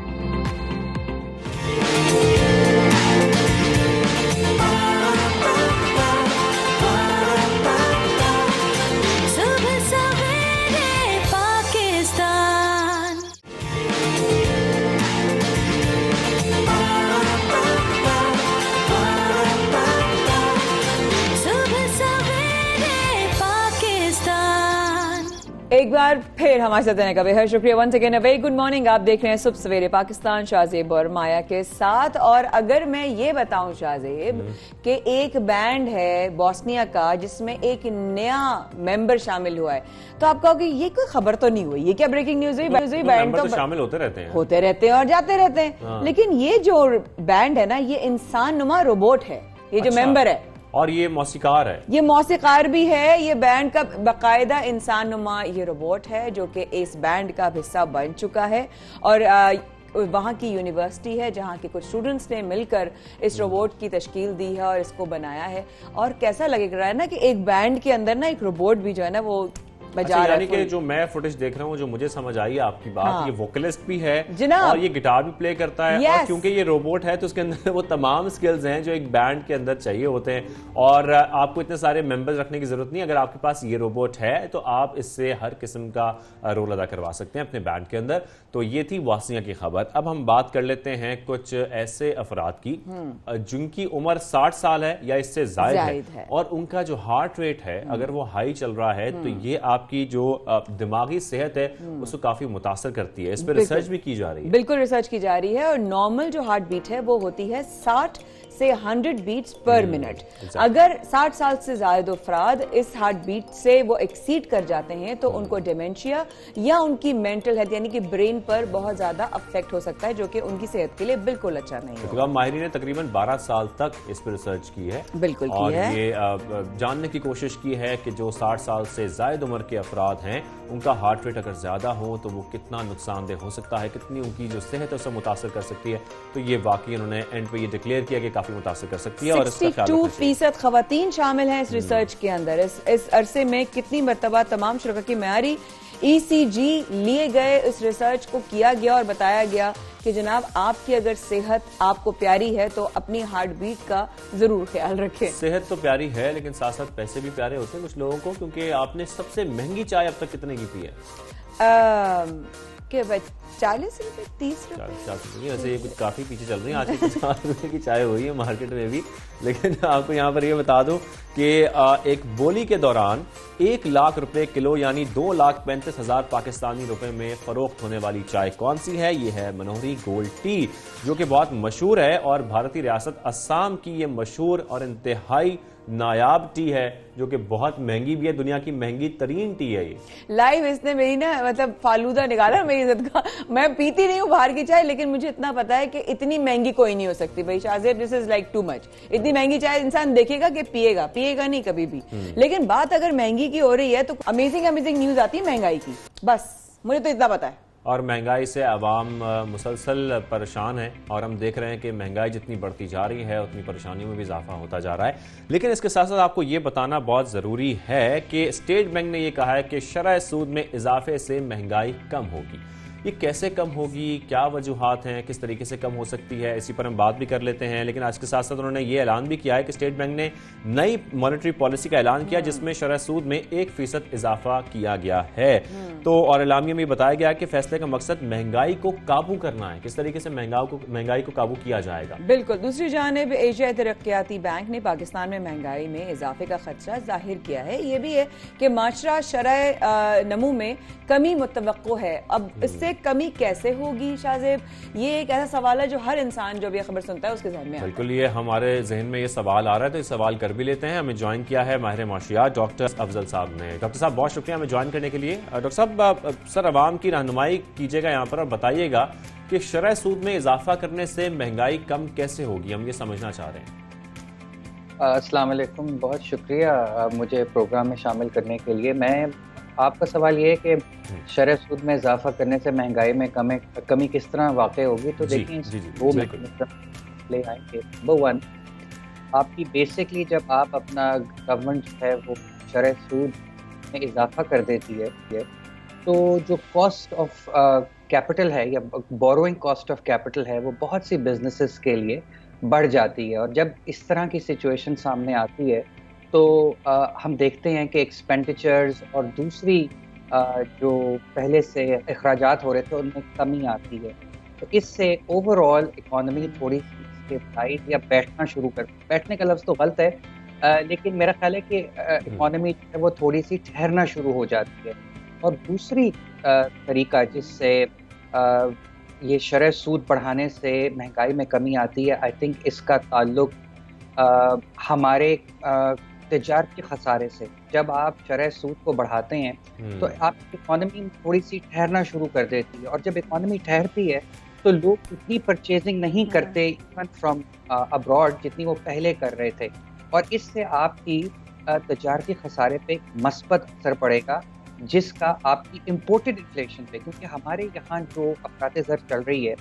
एक बार फिर हमारे साथ रहने का बेहद शुक्रिया। Once again very good morning. आप देख रहे हैं सुबह सवेरे पाकिस्तान, शाहजेब और माया के साथ। और अगर मैं ये बताऊं शाहजेब कि एक बैंड है बोस्निया का जिसमें एक नया मेंबर शामिल हुआ है, तो आप कहोगे ये कोई खबर तो नहीं हुई, ये क्या ब्रेकिंग न्यूज हुई? बैंड तो शामिल होते रहते हैं और जाते रहते हैं। लेकिन ये जो बैंड है ना, ये इंसान नुमा रोबोट है, ये जो मेंबर है, और ये मौसीकार है, ये मौसीकार भी है। ये बैंड का बाकायदा इंसान नुमा ये रोबोट है जो कि इस बैंड का हिस्सा बन चुका है। और वहाँ की यूनिवर्सिटी है जहाँ के कुछ स्टूडेंट्स ने मिलकर इस रोबोट की तश्कील दी है और इसको बनाया है। और कैसा लग रहा है ना कि एक बैंड के अंदर ना एक रोबोट भी जो है ना वो बजा अच्छा, रहा यानी है कि जो मैं फुटेज देख रहा हूँ, जो मुझे समझ आई है आपकी बात, हाँ। ये वोकलिस्ट भी है जनाब। और ये गिटार भी प्ले करता है, और Yes। क्योंकि ये रोबोट है तो उसके अंदर वो तमाम स्किल्स हैं जो एक बैंड के अंदर चाहिए होते हैं, और आपको इतने सारे मेंबर्स रखने की जरूरत नहीं। अगर आपके पास ये रोबोट है तो आप इससे हर किस्म का रोल अदा करवा सकते हैं अपने बैंड के अंदर। तो ये थी वासिया की खबर। अब हम बात कर लेते हैं कुछ ऐसे अफराद की जिनकी उम्र 60 साल है या इससे जायद जायद है। है, और उनका जो हार्ट रेट है अगर वो हाई चल रहा है तो ये आपकी जो दिमागी सेहत है उसको काफी मुतासर करती है। इस पर रिसर्च भी की जा रही है। बिल्कुल रिसर्च की जा रही है, और नॉर्मल जो हार्ट बीट है वो होती है 60 से 100 बीट्स पर मिनट। अगर 60 साल से ज्यादा अफराद इस हार्ट बीट से वो एक्सीड कर जाते हैं तो उनको डिमेंशिया या उनकी मेंटल हेल्थ यानी कि ब्रेन पर बहुत ज्यादा अफेक्ट हो सकता है, जो कि उनकी सेहत के लिए बिल्कुल अच्छा नहीं है। तो माहिरीन ने तकरीबन 12 साल तक इस पर रिसर्च की है, बिल्कुल की और है। ये जानने की कोशिश की है कि जो 60 साल से ज्यादा उम्र के अफराद हैं उनका हार्ट रेट अगर ज्यादा हो तो वो कितना नुकसानदेह हो सकता है, कितनी उनकी जो सेहत है उससे मुतासर कर सकती है। तो ये वाकई उन्होंने एंड पे ये डिक्लेयर किया कि काफी मुतासर कर सकती है, और इसका ख्याल रखना चाहिए। 62% खवातीन शामिल हैं इस रिसर्च के अंदर। इस अरसे में कितनी मरतबा तमाम शुरा की मेयारी ECG लिए गए, इस रिसर्च को किया गया और बताया गया कि जनाब आपकी अगर सेहत आपको प्यारी है तो अपनी हार्ट बीट का जरूर ख्याल रखें। सेहत तो प्यारी है लेकिन साथ साथ पैसे भी प्यारे होते हैं कुछ लोगों को, क्योंकि आपने सबसे महंगी चाय अब तक कितने की पी है? के 40 रुपए 30 रुपए? 40 रुपए। वैसे ये कुछ काफी पीछे चल रही है, आज 50 रुपए की चाय हुई है मार्केट में भी। लेकिन आपको यहाँ पर ये बता दूं कि एक बोली के दौरान 1 लाख रुपए किलो यानी 2,35,000 पाकिस्तानी रुपए में फरोख्त होने वाली चाय कौन सी है? ये है मनोहरी गोल्ड टी, जो कि बहुत मशहूर है और भारतीय रियासत असम की ये मशहूर और इंतहाई नायाब टी है, जो कि बहुत महंगी भी है, दुनिया की महंगी तरीन टी है ये। लाइव इसने मेरी ना मतलब फालूदा निकाला मेरी इज्जत का। मैं पीती नहीं हूँ बाहर की चाय, लेकिन मुझे इतना पता है कि इतनी महंगी कोई नहीं हो सकती भाई Shahzeb, this is like too much. इतनी महंगी चाय इंसान देखेगा कि पिएगा नहीं कभी भी, लेकिन बात अगर महंगी की हो रही है तो अमेजिंग न्यूज आती है महंगाई की। बस मुझे तो इतना पता है। और महंगाई से आवाम मुसलसल परेशान है, और हम देख रहे हैं कि महंगाई जितनी बढ़ती जा रही है उतनी परेशानियों में भी इजाफा होता जा रहा है। लेकिन इसके साथ साथ आपको ये बताना बहुत ज़रूरी है कि स्टेट बैंक ने ये कहा है कि शरह सूद में इजाफे से महंगाई कम होगी। ये कैसे कम होगी, क्या वजूहात हैं, किस तरीके से कम हो सकती है, इसी पर हम बात भी कर लेते हैं। लेकिन आज के साथ साथ उन्होंने ये ऐलान भी किया है कि स्टेट बैंक ने नई मॉनेटरी पॉलिसी का ऐलान किया जिसमें शरह सूद में 1% इजाफा किया गया है। तो और एलामिया में बताया गया कि फैसले का मकसद महंगाई को काबू करना है। किस तरीके से महंगाई को काबू किया जाएगा? बिल्कुल। दूसरी जानिब एशियाई तरक्याती बैंक ने पाकिस्तान में महंगाई में इजाफे का खदशा जाहिर किया है। ये भी है कि माशरा शरह नमू में कमी मुतवक्को है। अब इससे कमी कैसे होगी शाज़ेब, ये एक ऐसा सवाल है जो हर इंसान जो भी खबर सुनता है उसके जहन में आता है। बिल्कुल, ये हमारे जहन में ये सवाल आ रहा है तो ये सवाल कर भी लेते हैं। हमें ज्वाइन किया है माहिर माशियात डॉक्टर अफजल साहब ने। डॉक्टर साहब बहुत शुक्रिया हमें ज्वाइन करने के लिए। डॉक्टर साहब, सर अवाम की रहनुमाई कीजिएगा यहाँ पर और बताइएगा कि शरह सूद में इजाफा करने से महंगाई कम कैसे होगी, हम ये समझना चाह रहे हैं। अस्सलाम वालेकुम, बहुत शुक्रिया मुझे प्रोग्राम में शामिल करने के लिए। मैं आपका सवाल ये है कि शरह सूद में इजाफा करने से महंगाई में कमी किस तरह वाक़ई होगी, तो देखिए वो ले आएंगे। नंबर 1, आपकी बेसिकली जब आप अपना गवर्नमेंट जो है वो शरह सूद में इजाफा कर देती है तो जो कॉस्ट ऑफ कैपिटल है या बोरोइंग कॉस्ट ऑफ कैपिटल है वो बहुत सी बिजनेसेस के लिए बढ़ जाती है। और जब इस तरह की सिचुएशन सामने आती है तो हम देखते हैं कि एक्सपेंडिचर्स और दूसरी जो पहले से अखराजात हो रहे थे उनमें कमी आती है। तो इससे ओवरऑल इकॉनमी थोड़ी स्टेबलाइज या बैठने का लफ्ज़ तो गलत है, लेकिन मेरा ख्याल है कि इकॉनमी वो थोड़ी सी ठहरना शुरू हो जाती है। और दूसरी तरीका जिससे ये शरह सूद बढ़ाने से महंगाई में कमी आती है, आई थिंक इसका ताल्लुक हमारे तिजारती खसारे से। जब आप शरह सूद को बढ़ाते हैं तो आपकी इकॉनमी थोड़ी सी ठहरना शुरू कर देती है, और जब इकॉनमी ठहरती है तो लोग उतनी परचेजिंग नहीं करते इवन फ्रॉम अब्रॉड जितनी वो पहले कर रहे थे, और इससे आपकी तिजारती खसारे पे मस्बत असर पड़ेगा जिसका आपकी इम्पोर्टेड इन्फ्लेशन पे, क्योंकि हमारे यहाँ जो अफरात ज़र चल रही है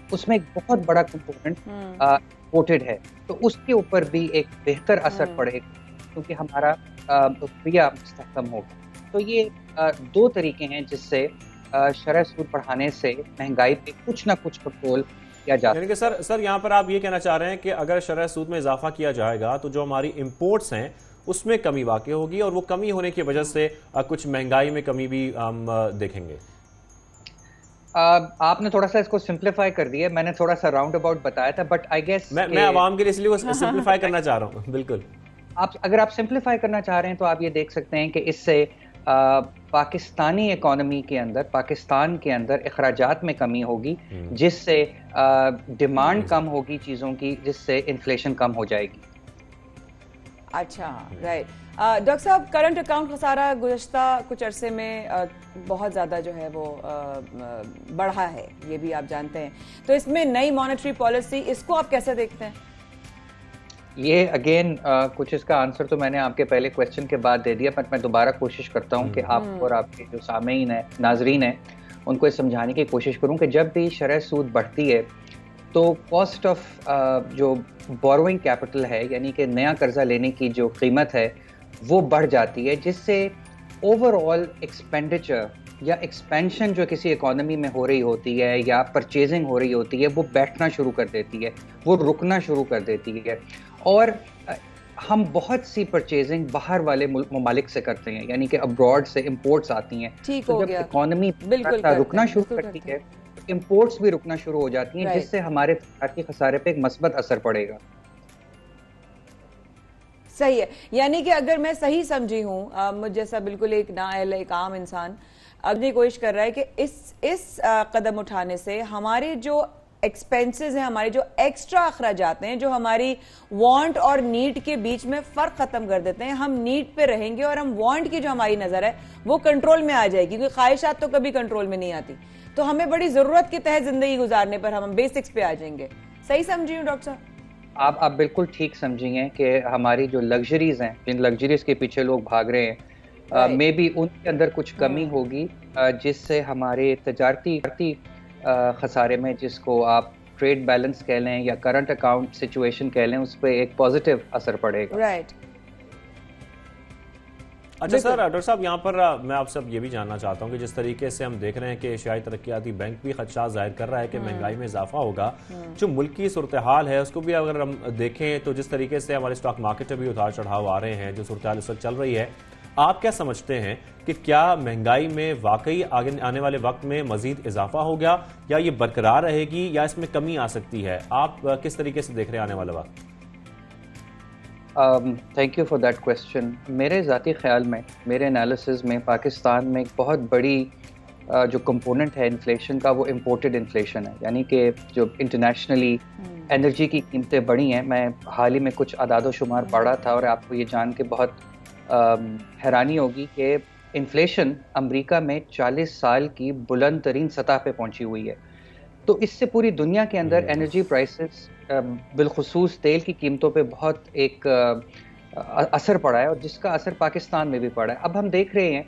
उसमें एक बहुत बड़ा कंपोनेंट इम्पोर्टेड है, तो उसके ऊपर भी एक बेहतर असर पड़ेगा क्योंकि हमारा रुपया मुस्तहकम होगा। तो ये दो तरीके हैं जिससे शरह सूद बढ़ाने से महंगाई पे कुछ ना कुछ कंट्रोल किया जा सकता है। यानी कि सर यहाँ पर आप ये कहना चाह रहे हैं कि अगर शरह सूद में इजाफा किया जाएगा तो जो हमारी इंपोर्ट्स हैं उसमें कमी वाक़ई होगी और वो कमी होने की वजह से कुछ महंगाई में कमी भी हम देखेंगे। आपने थोड़ा सा इसको सिंप्लीफाई कर दिया, मैंने थोड़ा सा राउंड अबाउट बताया था, बट आई गेस मैं आवाम के लिए इसलिए सिंप्लीफाई करना चाह रहा हूँ। बिल्कुल, अगर आप सिंप्लीफाई करना चाह रहे हैं तो आप ये देख सकते हैं कि इससे पाकिस्तानी इकोनॉमी के अंदर, पाकिस्तान के अंदर अखराजात में कमी होगी, जिससे डिमांड कम होगी चीज़ों की, जिससे इन्फ्लेशन कम हो जाएगी। अच्छा, राइट। डॉक्टर साहब, करंट अकाउंट खसारा गुज़श्ता कुछ अरसे में बहुत ज़्यादा जो है वो बढ़ा है, ये भी आप जानते हैं, तो इसमें नई मॉनेटरी पॉलिसी, इसको आप कैसे देखते हैं? ये अगेन कुछ इसका आंसर तो मैंने आपके पहले क्वेश्चन के बाद दे दिया, बट मैं दोबारा कोशिश करता हूँ कि आप और आपके जो सामीन है, नाजरीन है, उनको ये समझाने की कोशिश करूँ कि जब भी शरह सूद बढ़ती है तो कॉस्ट ऑफ जो बोरोइंग कैपिटल है, यानी कि नया कर्जा लेने की जो कीमत है वो बढ़ जाती है, जिससे ओवरऑल एक्सपेंडिचर या एक्सपेंशन जो किसी इकोनॉमी में हो रही होती है या परचेजिंग हो रही होती है वो बैठना शुरू कर देती है, वो रुकना शुरू कर देती है। और हम बहुत सी परचेजिंग बाहर वाले ममालिक से करते हैं, यानी कि अब्रॉड से इंपोर्ट्स आती हैं, तो जब इकोनॉमी रुकना शुरू करती है, इंपोर्ट्स भी रुकना शुरू हो जाती हैं, जिससे हमारे तजारती खसारे पे एक मस्बत असर पड़ेगा। सही है, यानी कि अगर मैं सही समझी हूँ, मुझ जैसा बिल्कुल एक नाअहल, एक आम इंसान अपनी कोशिश कर रहा है कि इस कदम उठाने से हमारे जो एक्सपेंसेस हैं, हमारे जो एक्स्ट्रा अखराजात हैं, जो हमारी वांट और नीड के बीच में फ़र्क ख़त्म कर देते हैं, हम नीड पे रहेंगे और हम वांट की जो हमारी नज़र है वो कंट्रोल में आ जाएगी, क्योंकि ख्वाहिशात तो कभी कंट्रोल में नहीं आती, तो हमें बड़ी ज़रूरत के तहत ज़िंदगी गुजारने पर हम बेसिक्स पे आ जाएंगे। सही समझी हूँ डॉक्टर साहब? आप बिल्कुल ठीक समझी हैं कि हमारी जो लग्जरीज हैं, जिन लग्जरीज के पीछे लोग भाग रहे हैं, मे बी उनके अंदर कुछ कमी होगी, जिससे हमारे तजारती खसारे में, जिसको आप ट्रेड बैलेंस कह लें या करंट अकाउंट सिचुएशन कह लें, उस पर एक पॉजिटिव असर पड़ेगा। राइट। अच्छा सर, डॉक्टर साहब यहाँ पर मैं आपसे अब ये भी जानना चाहता हूँ कि जिस तरीके से हम देख रहे हैं कि एशियाई तरक्याती बैंक भी खदशात जाहिर कर रहा है कि महंगाई में इजाफा होगा, जो मुल्क की सूरत हाल है उसको भी अगर हम देखें तो जिस तरीके से हमारे स्टॉक मार्केट में भी उतार चढ़ाव आ रहे हैं, जो सूरत हाल इस वक्त चल रही है, आप क्या समझते हैं कि क्या महंगाई में वाकई आगे आने वाले वक्त में मजीद इजाफा हो गया, या ये बरकरार रहेगी, या इसमें कमी आ सकती है? आप किस तरीके से देख रहे हैं आने वाला वक्त? Thank you for that question. मेरे ज़ाती ख्याल में, मेरे एनालिसिस में, पाकिस्तान में एक बहुत बड़ी जो कंपोनेंट है इन्फ्लेशन का, वो इम्पोर्टेड इन्फ्लेशन है, यानी कि जो इंटरनेशनली एनर्जी की कीमतें बढ़ी हैं। मैं हाल ही में कुछ अदाद शुमार पढ़ा था और आपको ये जान के बहुत हैरानी होगी कि इन्फ्लेशन अमेरिका में 40 साल की बुलंद तरीन सतह पे पहुंची हुई है। तो इससे पूरी दुनिया के अंदर एनर्जी प्राइसेस, बिलखुसूस तेल की कीमतों पे बहुत एक असर पड़ा है, और जिसका असर पाकिस्तान में भी पड़ा है। अब हम देख रहे हैं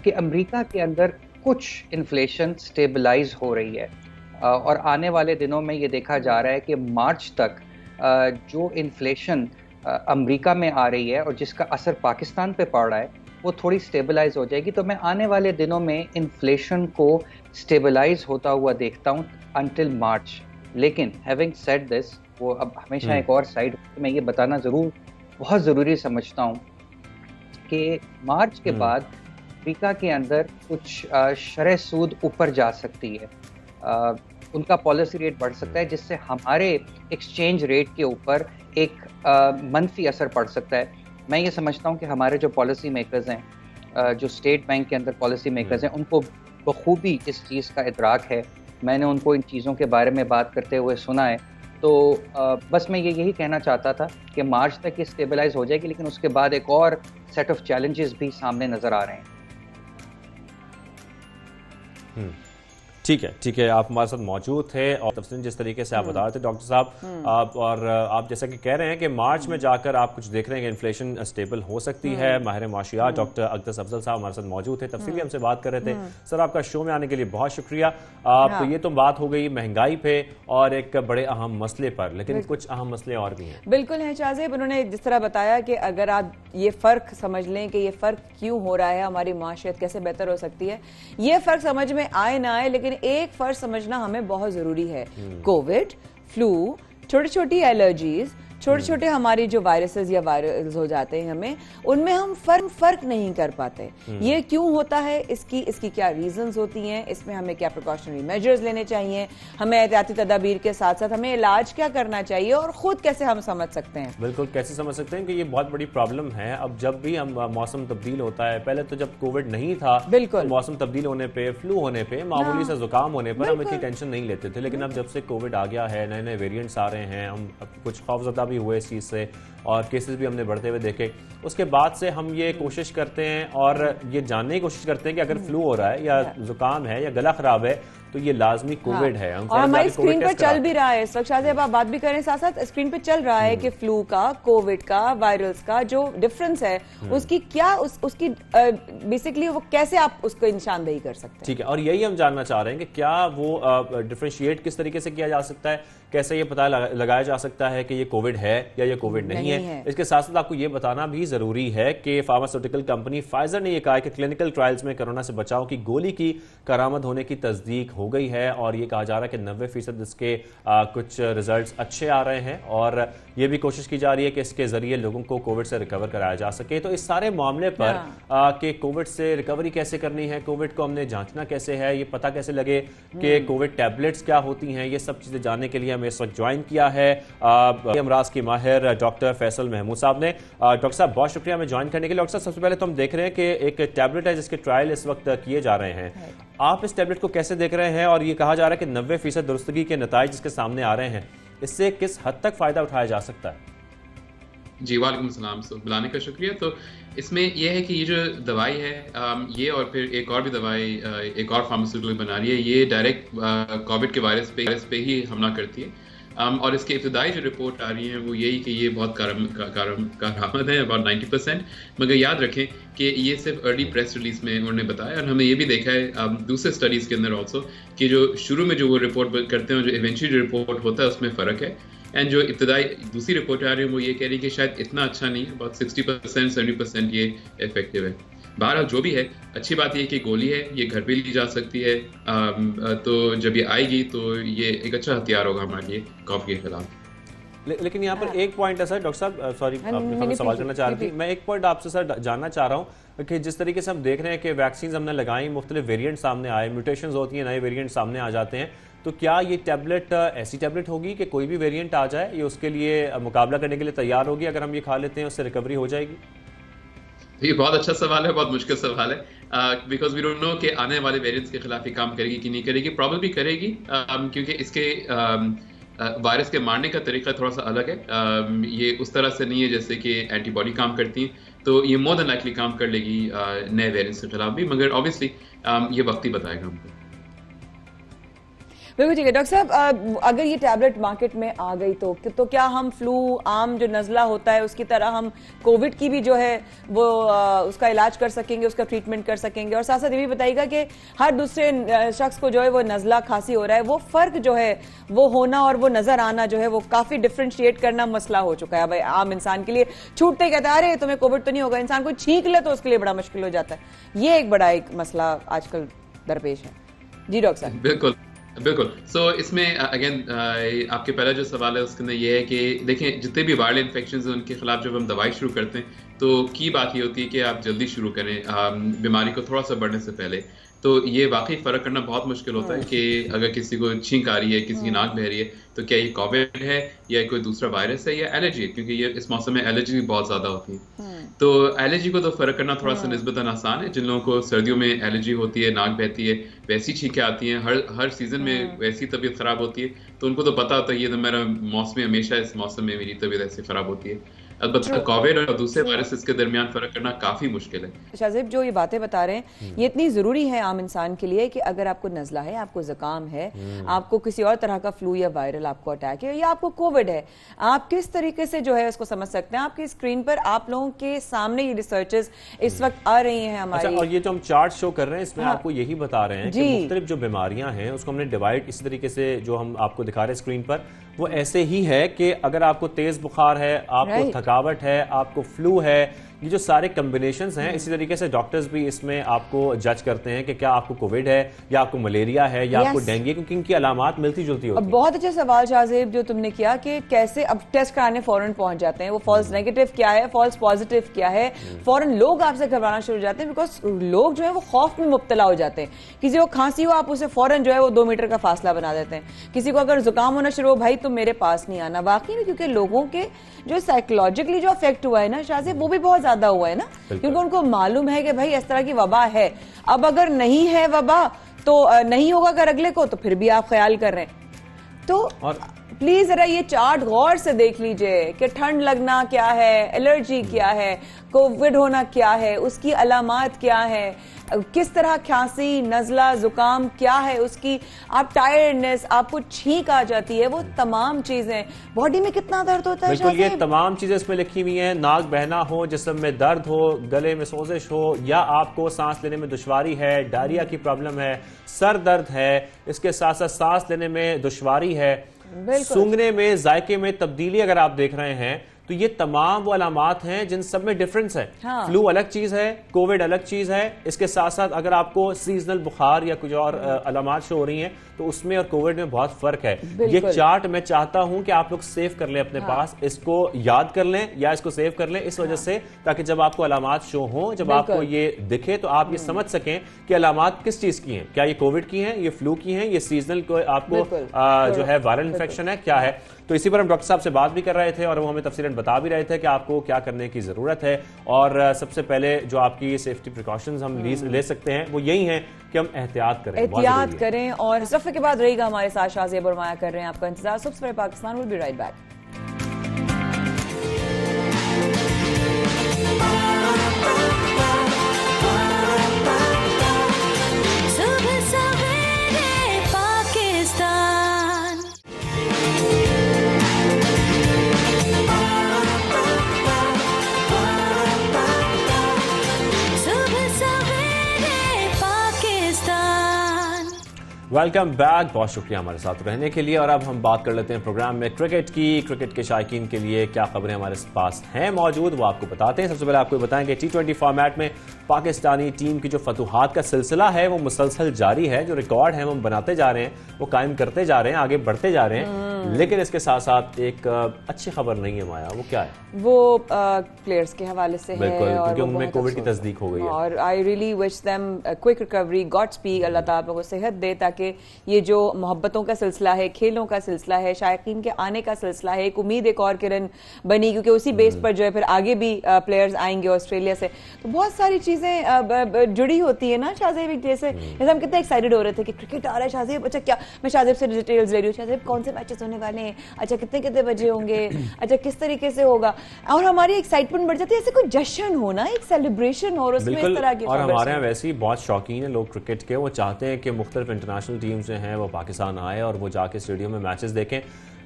कि अमेरिका के अंदर कुछ इन्फ्लेशन स्टेबलाइज हो रही है, और आने वाले दिनों में ये देखा जा रहा है कि मार्च तक जो इन्फ्लेशन अमेरिका में आ रही है और जिसका असर पाकिस्तान पे पड़ रहा है, वो थोड़ी स्टेबलाइज हो जाएगी। तो मैं आने वाले दिनों में इन्फ्लेशन को स्टेबलाइज होता हुआ देखता हूँ अंटिल मार्च। लेकिन हैविंग सेड दिस, वो अब हमेशा एक और साइड मैं ये बताना बहुत ज़रूरी समझता हूँ कि मार्च के बाद अमेरिका के अंदर कुछ शरह सूद ऊपर जा सकती है, उनका पॉलिसी रेट बढ़ सकता है, जिससे हमारे एक्सचेंज रेट के ऊपर एक मनफी असर पड़ सकता है। मैं ये समझता हूँ कि हमारे जो पॉलिसी मेकर्स हैं, जो स्टेट बैंक के अंदर पॉलिसी मेकर्स हैं, उनको बखूबी इस चीज़ का इदराक है। मैंने उनको इन चीज़ों के बारे में बात करते हुए सुना है। तो बस मैं यही कहना चाहता था कि मार्च तक ये स्टेबलाइज हो जाएगी, लेकिन उसके बाद एक और सेट ऑफ चैलेंजेस भी सामने नज़र आ रहे हैं। ठीक है, आप हमारे साथ मौजूद थे और तफसील जिस तरीके से आप बता रहे थे डॉक्टर साहब, और आप जैसा कि कह रहे हैं कि मार्च में जाकर आप कुछ देख रहे हैं कि इन्फ्लेशन स्टेबल हो सकती है। माहिर माशियात डॉक्टर अक्दस अफजल साहब हमारे साथ मौजूद थे, तफसीली हमसे बात कर रहे थे। सर, आपका शो में आने के लिए बहुत शुक्रिया। तो ये तो बात हो गई महंगाई पे और एक बड़े अहम मसले पर, लेकिन कुछ अहम मसले और भी हैं। बिल्कुल है शाहजेब, उन्होंने जिस तरह बताया कि अगर आप ये फर्क समझ लें कि ये फर्क क्यों हो रहा है, हमारी माशियत कैसे बेहतर हो सकती है, ये फर्क समझ में आए ना आए, लेकिन एक फर्क समझना हमें बहुत जरूरी है। कोविड, फ्लू, छोटी छोटी एलर्जीज, छोटे छोटे हमारी जो वायरसेस या वायरल्स हो जाते हैं हमें, उनमें हम फर्क नहीं कर पाते। ये क्यों होता है, इसकी क्या रीजंस होती हैं, इसमें हमें क्या प्रिकॉशनरी मेजर्स लेने चाहिए, हमें एहतियाती तदाबीर के साथ साथ हमें इलाज क्या करना चाहिए और खुद कैसे हम समझ सकते हैं। बिल्कुल, कैसे समझ सकते हैं कि ये बहुत बड़ी प्रॉब्लम है। अब जब भी हम मौसम तब्दील होता है, पहले तो जब कोविड नहीं था, बिल्कुल, तो मौसम तब्दील होने पे, फ्लू होने पे, मामूली सा जुकाम होने पर हम इतनी टेंशन नहीं लेते थे। लेकिन अब जब से कोविड आ गया है, नए नए वेरिएंट्स आ रहे हैं, हम कुछ खौफजदा भी हुए इस चीज से और केसेस भी हमने बढ़ते हुए देखे। उसके बाद से हम ये कोशिश करते हैं और ये जानने की कोशिश करते हैं कि अगर फ्लू हो रहा है या जुकाम है या गला खराब है तो ये लाजमी कोविड है। और हमारी स्क्रीन पर चल भी रहा है इस वक्त, शायद आप बात भी करें साथ साथ, स्क्रीन पे चल रहा है कि फ्लू का, कोविड का, वायरल्स का जो डिफरेंस है उसकी क्या उसकी बेसिकली वो कैसे आप उसको निशानदेही कर सकते हैं। ठीक है, और यही हम जानना चाह रहे हैं कि क्या वो डिफरेंशिएट किस तरीके से किया जा सकता है, कैसे ये पता लगाया जा सकता है कि ये कोविड है या ये कोविड नहीं है। इसके साथ साथ आपको ये बताना भी जरूरी है कि फार्मास्यूटिकल कंपनी फाइजर ने ये कहा कि क्लिनिकल ट्रायल्स में कोरोना से बचाव की गोली की करामद होने की तस्दीक हो गई है और ये कहा जा रहा है कि 90% इसके कुछ रिजल्ट्स अच्छे आ रहे हैं और ये भी कोशिश की जा रही है कि इसके जरिए लोगों को कोविड से रिकवर कराया जा सके। तो इस सारे मामले पर कि कोविड से रिकवरी कैसे करनी है, कोविड को हमने जांचना कैसे है, ये पता कैसे लगे कि कोविड टैबलेट्स क्या होती हैं, ये सब चीजें जानने के लिए हमें इस वक्त ज्वाइन किया है अमराज की माहिर डॉक्टर फैसल महमूद साहब ने। डॉक्टर साहब, बहुत शुक्रिया हमें ज्वाइन करने के लिए। डॉक्टर साहब, सबसे पहले तो हम देख रहे हैं कि एक टैबलेट है जिसके ट्रायल इस वक्त किए जा रहे हैं, आप इस टैबलेट को कैसे देख रहे हैं और ये कहा जा रहा है कि 90% दुरुस्तगी के नतीजे जिसके सामने आ रहे हैं, इससे किस हद तक फायदा उठाया जा सकता है? जी, वालेकुम सलाम। बुलाने का शुक्रिया। तो इसमें यह है कि ये जो दवाई है, ये और फिर एक और भी दवाई एक और फार्मास्यूटिकल बना रही है, ये डायरेक्ट कोविड के वायरस पे ही हमला करती है। और इसके इब्तदाई जो रिपोर्ट आ रही है वो यही कि ये बहुत कारआमद है, अबाउट 90%। मगर याद रखें कि ये सिर्फ अर्ली प्रेस रिलीज में उन्होंने बताया और हमने ये भी देखा है दूसरे स्टडीज़ के अंदर ऑल्सो कि जो शुरू में जो वो रिपोर्ट करते हैं, जो इवेंचुअली जो रिपोर्ट होता है उसमें फ़र्क है। एंड जो इब्तदाई दूसरी रिपोर्ट आ रही है वो ये कह रही है कि शायद इतना अच्छा नहीं है, अबाउट 60% 70% ये इफेक्टिव है। बहरहाल जो भी है, अच्छी बात ये कि गोली है, ये घर पे ली जा सकती है, तो जब ये आएगी तो ये एक अच्छा हथियार होगा हमारे लिए कॉफ के खिलाफ। लेकिन यहाँ पर एक पॉइंट है सर, डॉक्टर साहब सॉरी आपने सवाल करना चाह रही थी, मैं एक पॉइंट आपसे सर जानना चाह रहा हूँ कि जिस तरीके से हम देख रहे हैं कि वैक्सीन हमने लगाई, मुख्तलिफ वेरिएंट सामने आए, म्यूटेशंस होती हैं, नए वेरिएंट सामने आ जाते हैं, तो क्या ये टैबलेट ऐसी टैबलेट होगी कि कोई भी वेरिएंट आ जाए ये उसके लिए मुकाबला करने के लिए तैयार होगी, अगर हम ये खा लेते हैं उससे रिकवरी हो जाएगी? ये बहुत अच्छा सवाल है, बहुत मुश्किल सवाल है, बिकॉज वी डोंट नो कि आने वाले वेरिएंट्स के खिलाफ ये काम करेगी कि नहीं करेगी। प्रॉब्लली करेगी, क्योंकि इसके वायरस के मारने का तरीका थोड़ा सा अलग है। ये उस तरह से नहीं है जैसे कि एंटीबॉडी काम करती हैं, तो ये मोर देन लाइकली काम कर लेगी नए वेरिएंट्स के खिलाफ भी, मगर ऑब्वियसली ये वक्त ही बताएगा हमको। बिल्कुल ठीक है डॉक्टर साहब, अगर ये टैबलेट मार्केट में आ गई तो क्या हम फ्लू, आम जो नज़ला होता है उसकी तरह हम कोविड की भी जो है वो उसका इलाज कर सकेंगे, उसका ट्रीटमेंट कर सकेंगे? और साथ साथ ये भी बताइएगा कि हर दूसरे शख्स को जो है वो नज़ला खांसी हो रहा है, वो फर्क जो है वो होना और वो नजर आना जो है वो काफी डिफ्रेंशिएट करना मसला हो चुका है। भाई आम इंसान के लिए छूटते ही कहता है अरे तुम्हें कोविड तो नहीं होगा, इंसान को छींक ले तो उसके लिए बड़ा मुश्किल हो जाता है। ये एक बड़ा एक मसला आजकल दरपेश है। जी डॉक्टर साहब। बिल्कुल। सो इसमें अगेन आपके पहला जो सवाल है उसके अंदर ये है कि देखें, जितने भी वायरल इन्फेक्शंस हैं उनके खिलाफ जब हम दवाई शुरू करते हैं तो की बात ये होती है कि आप जल्दी शुरू करें बीमारी को थोड़ा सा बढ़ने से पहले। तो ये वाकई फ़र्क करना बहुत मुश्किल होता है कि अगर किसी को छींक आ रही है, किसी की नाक बह रही है, तो क्या ये कोविड है या कोई दूसरा वायरस है या एलर्जी है, क्योंकि ये इस मौसम में एलर्जी भी बहुत ज़्यादा होती है। तो एलर्जी को तो फ़र्क करना थोड़ा सा निस्बतन आसान है। जिन लोगों को सर्दियों में एलर्जी होती है, नाक बहती है, वैसी छींकें आती हैं, हर सीज़न में वैसी तबीयत ख़राब होती है, तो उनको तो पता होता है ये तो मेरा मौसम हमेशा इस मौसम में मेरी तबीयत ऐसे ख़राब होती है। अलबत्ता कोविड और दूसरे वायरसेस के दरमियान फर्क करना काफी मुश्किल है। शाजिब, जो ये बातें बता रहे हैं ये इतनी जरूरी है आम इंसान के लिए कि अगर आपको नजला है, आपको जुकाम है, आपको किसी और तरह का फ्लू या वायरल आपको अटैक है या आपको कोविड है, आप किस तरीके से जो है उसको समझ सकते हैं। आपकी स्क्रीन पर आप लोगों के सामने ये रिसर्चेस इस वक्त आ रही हैं हमारी। अच्छा, और ये जो हम चार्ट शो कर रहे हैं इसमें आपको यही बता रहे हैं कि मुख्तलिफ जो बीमारियां हैं उसको हमने डिवाइड इसी तरीके से जो हम आपको दिखा रहे हैं स्क्रीन पर, वो ऐसे ही है कि अगर आपको तेज बुखार है, आपको थकावट है, आपको फ्लू है, ये जो सारे कॉम्बिनेशंस हैं, इसी तरीके से डॉक्टर्स भी इसमें आपको जज करते हैं कि क्या आपको कोविड है या आपको मलेरिया है या आपको डेंगू, क्योंकि इनकी अलामात मिलती जुलती होती हैं। बहुत अच्छा सवाल शाजिब जो तुमने किया कि कैसे अब टेस्ट कराने फौरन पहुंच जाते हैं, वो फॉल्स नेगेटिव क्या है, फॉल्स पॉजिटिव क्या है, फौरन लोग आपसे घबराना शुरू हो जाते हैं बिकॉज लोग जो है वो खौफ में मुब्तला हो जाते हैं। किसी को खांसी हो आप उसे फौरन जो है वो 2 मीटर का फासला बना देते हैं। किसी को अगर जुकाम होना शुरू हो, भाई तुम मेरे पास नहीं आना। वाकई में क्योंकि लोगों के जो साइकोलॉजिकली जो अफेक्ट हुआ है ना शाजिब, वो भी बहुत ज्यादा हुआ है ना, क्योंकि उनको मालूम है कि भाई इस तरह की वबा है। अब अगर नहीं है वबा तो नहीं होगा अगर अगले को, तो फिर भी आप ख्याल कर रहे हैं। तो प्लीज जरा ये चार्ट गौर से देख लीजिए कि ठंड लगना क्या है, एलर्जी क्या है, कोविड होना क्या है, उसकी अलामात क्या है, किस तरह खांसी, नजला, जुकाम क्या है उसकी, आप टायर्डनेस, आपको छींक आ जाती है, वो तमाम चीजें, बॉडी में कितना दर्द होता है। बिल्कुल, ये तमाम चीजें इसमें लिखी हुई हैं। नाक बहना हो, जिस्म में दर्द हो, गले में सोजिश हो, या आपको सांस लेने में दुश्वारी है, डायरिया की प्रॉब्लम है, सर दर्द है, इसके साथ साथ सांस लेने में दुश्वारी है, सूंघने में, जायके में तब्दीली अगर आप देख रहे हैं, तो ये तमाम वो अलामात हैं जिन सब में डिफरेंस है। फ्लू अलग चीज है, कोविड अलग चीज है, इसके साथ साथ अगर आपको सीजनल बुखार या कुछ और अलामात शो हो रही हैं तो उसमें और कोविड में बहुत फर्क है। ये चार्ट मैं चाहता हूं कि आप लोग सेव कर लें अपने पास, इसको याद कर लें या इसको सेव कर लें इस वजह से, ताकि जब आपको अलामात शो हो, जब आपको ये दिखे तो आप ये समझ सकें कि अलामात किस चीज की हैं। क्या ये कोविड की हैं, ये फ्लू की हैं, ये सीजनल आपको जो है वायरल इन्फेक्शन है, क्या है। तो इसी पर हम डॉक्टर साहब से बात भी कर रहे थे और वो हमें तफसीलन बता भी रहे थे कि आपको क्या करने की जरूरत है। और सबसे पहले जो आपकी सेफ्टी प्रिकॉशंस हम ले सकते हैं वो यही हैं कि हम एहतियात करें। और इस वक्त के बाद रहेगा हमारे साथ शाज़िब और माया कर रहे हैं आपका इंतजार। सुबह Pakistan will be right back. Welcome back, बहुत शुक्रिया हमारे साथ रहने के लिए। और अब हम बात कर लेते हैं प्रोग्राम में क्रिकेट की। क्रिकेट के शायकीन के लिए क्या खबरें हमारे पास हैं मौजूद, वो आपको बताते हैं। सबसे पहले आपको बताएंगे T20 फॉर्मेट में पाकिस्तानी टीम की जो फतुहात का सिलसिला है वो मुसलसल जारी है। जो रिकॉर्ड है हम बनाते जा रहे हैं, वो कायम करते जा रहे हैं, आगे बढ़ते जा रहे हैं। लेकिन इसके साथ साथ एक अच्छी खबर नहीं है माया, वो क्या है? वो प्लेयर्स के हवाले से है, क्योंकि उनमें कोविड की तस्दीक हो गई है। और I really wish them quick recovery, godspeed, Allah ताला को सेहत दे, ताकि ये जो मोहब्बतों का सिलसिला है, खेलों का सिलसिला है, शायकीन के आने का सिलसिला है, एक उम्मीद, एक और किरण बनी, क्योंकि उसी बेस पर जो है फिर आगे भी प्लेयर्स आएंगे ऑस्ट्रेलिया से। तो बहुत सारी चीजें जुड़ी होती है ना शाज़िब। जैसे हम कितने एक्साइटेड हो रहे थे कि क्रिकेट आ रहा है शाज़िब। अच्छा, क्या मैं शाज़िब से डिटेल्स ले रही हूँ, शाज़िब कौन से मैचेस होने वाले हैं, अच्छा कितने बजे होंगे, अच्छा किस तरीके से होगा, और हमारी एक्साइटमेंट बढ़ जाती है। ऐसे कोई जश्न होना, एक सेलिब्रेशन हो, उसमें इस तरह की। और हमारे यहाँ वैसे ही बहुत शौकीन है लोग क्रिकेट के, वो चाहते हैं कि मुख्तलिफ इंटरनेशनल टीम जो हैं वो पाकिस्तान आए और वो जाके स्टेडियम में मैचेस देखें।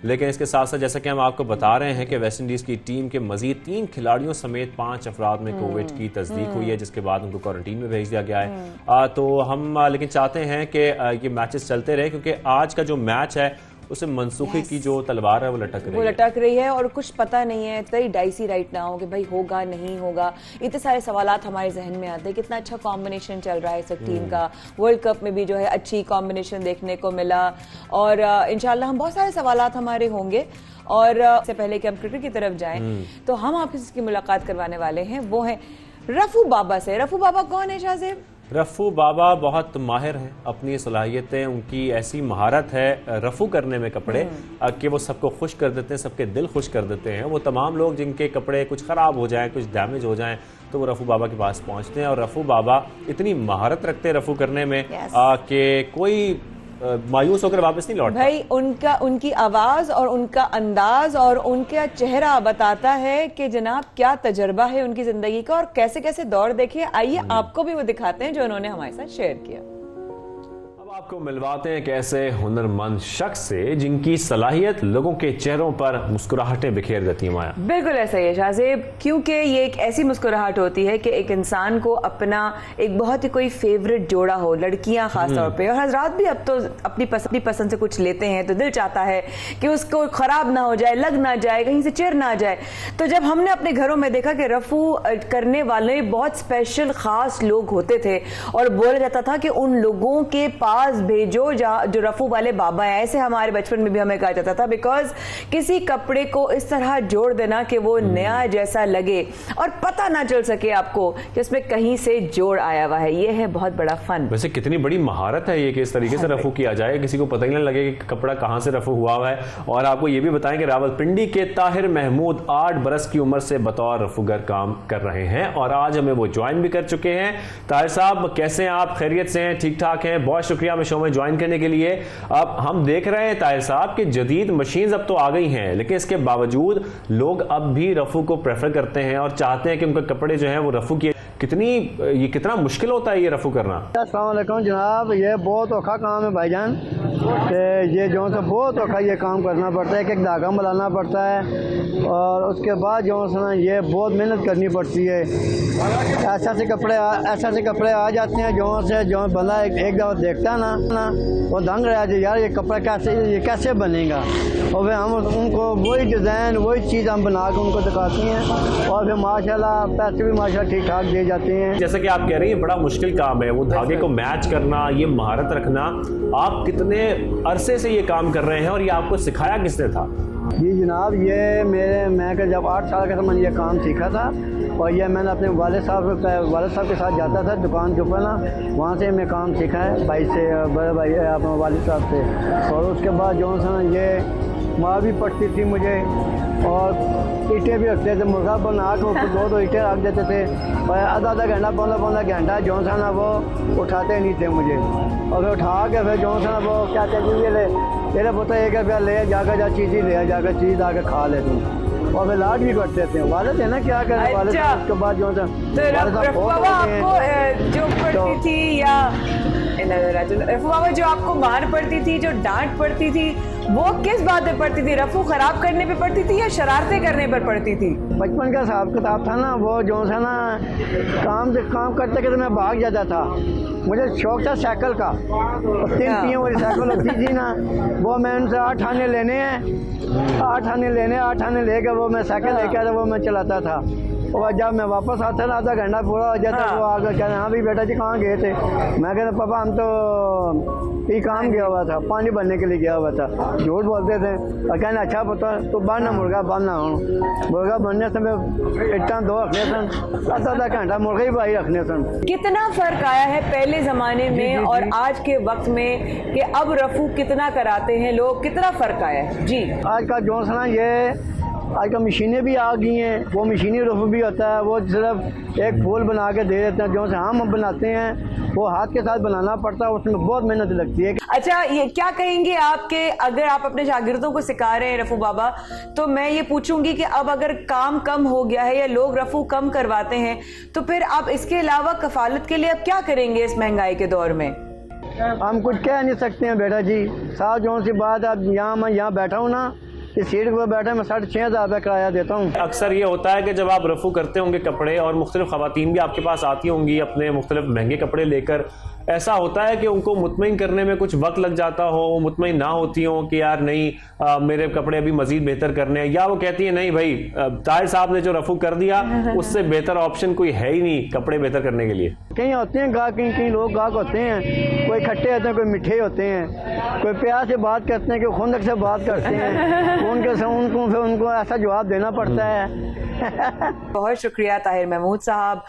लेकिन इसके साथ साथ जैसा कि हम आपको बता रहे हैं कि वेस्ट इंडीज की टीम के मजीद 3 खिलाड़ियों समेत 5 अफराद में कोविड की तस्दीक हुई है, जिसके बाद उनको क्वारंटीन में भेज दिया गया है। तो हम लेकिन चाहते हैं कि ये मैचेस चलते रहे, क्योंकि आज का जो मैच है उसे मनसूखी की जो तलवार है वो लटक रही है और कुछ पता नहीं है, इतना ही डाइसी राइट ना हो कि भाई होगा नहीं होगा। इतने सारे सवालात हमारे जहन में आते हैं। कितना अच्छा कॉम्बिनेशन चल रहा है इस टीम का, वर्ल्ड कप में भी जो है अच्छी कॉम्बिनेशन देखने को मिला, और इंशाल्लाह हम बहुत सारे सवालात हमारे होंगे। और इससे पहले कि हम क्रिकेट की तरफ जाएं तो हम आपसे इसकी मुलाकात करवाने वाले हैं, वो है रफू बाबा से। रफू बाबा कौन है शाज़िब? रफू बाबा बहुत माहिर हैं, अपनी सलाहियतें, उनकी ऐसी महारत है रफू करने में कपड़े कि वो सबको खुश कर देते हैं, सबके दिल खुश कर देते हैं। वो तमाम लोग जिनके कपड़े कुछ ख़राब हो जाएं, कुछ डैमेज हो जाएं, तो वो रफू बाबा के पास पहुंचते हैं। और रफू बाबा इतनी महारत रखते हैं रफू करने में कि कोई मायूस होकर वापस नहीं लौटता। भाई उनकी आवाज और उनका अंदाज और उनका चेहरा बताता है कि जनाब क्या तजर्बा है उनकी जिंदगी का और कैसे कैसे दौर देखे। आइए आपको भी वो दिखाते हैं जो उन्होंने हमारे साथ शेयर किया। आपको मिलवाते हैं एक ऐसे हुनरमंद शख्स से जिनकी सलाहियत लोगों के चेहरों पर मुस्कुराहटें बिखेर देती है। माया, बिल्कुल ऐसा ही है शाहजेब, क्योंकि ये एक ऐसी मुस्कुराहट होती है कि एक इंसान को अपना एक बहुत ही कोई फेवरेट जोड़ा हो, लड़कियां खास तौर पे और हजरात भी अब तो अपनी पसंद से कुछ लेते हैं तो दिल चाहता है कि उसको खराब ना हो जाए, लग ना जाए, कहीं से चिर ना जाए। तो जब हमने अपने घरों में देखा कि रफू करने वाले बहुत स्पेशल खास लोग होते थे और बोला जाता था कि उन लोगों के पास भेजो जो रफू वाले बाबा है, ऐसे हमारे बचपन में भी हमें कहा जाता था, बिकॉज किसी कपड़े को इस तरह जोड़ देना कि वो नया जैसा लगे और पता ना चल सके आपको कि उसमें कहीं से जोड़ आया हुआ है। ये है बहुत बड़ा फन। वैसे कितनी बड़ी महारत है ये कि इस तरीके से रफू किया जाए, किसी को पता ही ना लगे कि कपड़ा कहां से रफू हुआ है। और आपको ये भी बताएं कि रावलपिंडी के ताहिर महमूद 8 बरस की उम्र से बतौर रफूगर काम कर रहे हैं और आज हमें वो ज्वाइन भी कर चुके हैं। ताहिर साहब कैसे हैं आप? खैरियत से हैं? ठीक ठाक हैं? बहुत शुक्रिया शो में ज्वाइन करने के लिए। अब हम देख रहे हैं ताहिर साहब कि जदीद मशीन्स अब तो आ गई हैं, लेकिन इसके बावजूद लोग अब भी रफू को प्रेफर करते हैं और चाहते हैं कि उनके कपड़े जो हैं वो रफू किए। ये कितना मुश्किल होता है ये रफू करना? अस्सलाम वालेकुम जनाब, ये बहुत औखा काम है भाईजान। ये जो है बहुत औखा ये काम करना पड़ता है, एक धागा मिलाना पड़ता है और उसके बाद जो है ये बहुत मेहनत करनी पड़ती है। ऐसे कपड़े आ जाते हैं जो बंदा एक दफ़ा देखता है ना वो दंग रहा है यार ये कपड़ा कैसे बनेगा, और फिर हम उनको वही डिज़ाइन वही चीज़ हम बना के उनको दिखाते हैं और फिर माशाल्लाह पैसे भी माशाल्लाह ठीक ठाक दे जाते हैं। जैसा कि आप कह रही हैं बड़ा मुश्किल काम है वो धागे को मैच करना, ये महारत रखना। आप कितने अरसे से ये काम कर रहे हैं और ये आपको सिखाया किसने था? जी जनाब, ये मैं जब 8 साल का था मैंने ये काम सीखा था और ये मैंने अपने वालिद साहब के साथ जाता था दुकान के ऊपर ना, वहाँ से मैं काम सीखा है भाई से, बड़े भाई अपने वालिद साहब से। और उसके बाद जो है ये माँ भी पड़ती थी मुझे और ईंटें भी रखते थे, मुर्गा बना के ऊपर 2 ईंटें रख देते थे और आधा घंटा पौना घंटा जो है ना वो उठाते नहीं थे मुझे। और फिर उठा के फिर जो है ना वो क्या कहते थे तेरे पुत्र 1 रुपया ले जाकर जा चीज़ ही ले जाकर चीज़ आकर खा ले तुम, और वे लाड भी करते थे वाले थे ना क्या करें वाले। उसके बाद जो है जो पड़ती थी या बाबा जो आपको मार पड़ती थी, जो डांट पड़ती थी, वो किस बात पे पड़ती थी? रफू खराब करने पे पड़ती थी या शरारतें करने पर पड़ती थी? बचपन का हिसाब किताब था ना, वो जो है ना काम करते करते मैं भाग जाता था। मुझे शौक था साइकिल का, 3 पहियों वाली साइकिल होती थी ना, वो मैं उनसे 8 आने लेने हैं, 8 आने लेकर वो मैं साइकिल लेकर वो मैं चलाता था। और जब मैं वापस आता ना आधा घंटा पूरा हो जाता वो आकर कहते हाँ भाई बेटा जी कहाँ गए थे? मैं कहता पापा हम तो ये काम गया हुआ था, पानी भरने के लिए गया हुआ था। झूठ बोलते थे और कहने अच्छा पता तो बनना मुर्गा बनना हो, मुर्गा बनने से मैं इतना 2 रखने सन, आधा घंटा मुर्गा ही भाई रखने सन। कितना फ़र्क आया है पहले ज़माने में और आज के वक्त में कि अब रफू कितना कराते हैं लोग, कितना फ़र्क आया है? जी आज का जो है ना ये आजकल मशीनें भी आ गई हैं, वो मशीनी रफू भी होता है, वो सिर्फ एक फूल बना के दे देते हैं। जो से हम बनाते हैं वो हाथ के साथ बनाना पड़ता है, उसमें बहुत मेहनत लगती है। अच्छा, ये क्या कहेंगे आपके, अगर आप अपने शागिर्दों को सिखा रहे हैं रफू बाबा, तो मैं ये पूछूंगी कि अब अगर काम कम हो गया है या लोग रफू कम करवाते हैं तो फिर आप इसके अलावा कफालत के लिए अब क्या करेंगे इस महंगाई के दौर में? हम कुछ कह नहीं सकते हैं बेटा जी, साफ जो सी बात, अब मैं यहाँ बैठा हूँ ना, इस सीट पर बैठा मैं 6,500 रुपये किराया देता हूँ। अक्सर ये होता है कि जब आप रफू करते होंगे कपड़े और मुख्तलिफ ख़वातीन भी आपके पास आती होंगी अपने मुख्तलिफ महंगे कपड़े लेकर, ऐसा होता है कि उनको मुतमईन करने में कुछ वक्त लग जाता हो, वो मुतमईन ना होती हो कि यार नहीं मेरे कपड़े अभी मजीद बेहतर करने हैं, या वो कहती है नहीं भाई ताहिर साहब ने जो रफू कर दिया उससे बेहतर ऑप्शन कोई है ही नहीं कपड़े बेहतर करने के लिए? कहीं होते हैं गाहक, कहीं लोग गाहक होते हैं, कोई खट्टे होते हैं, कोई मीठे होते हैं, कोई प्यार से बात करते हैं, कोई खुंदक से बात करते हैं, उनको ऐसा जवाब देना पड़ता है। बहुत शुक्रिया ताहिर महमूद साहब।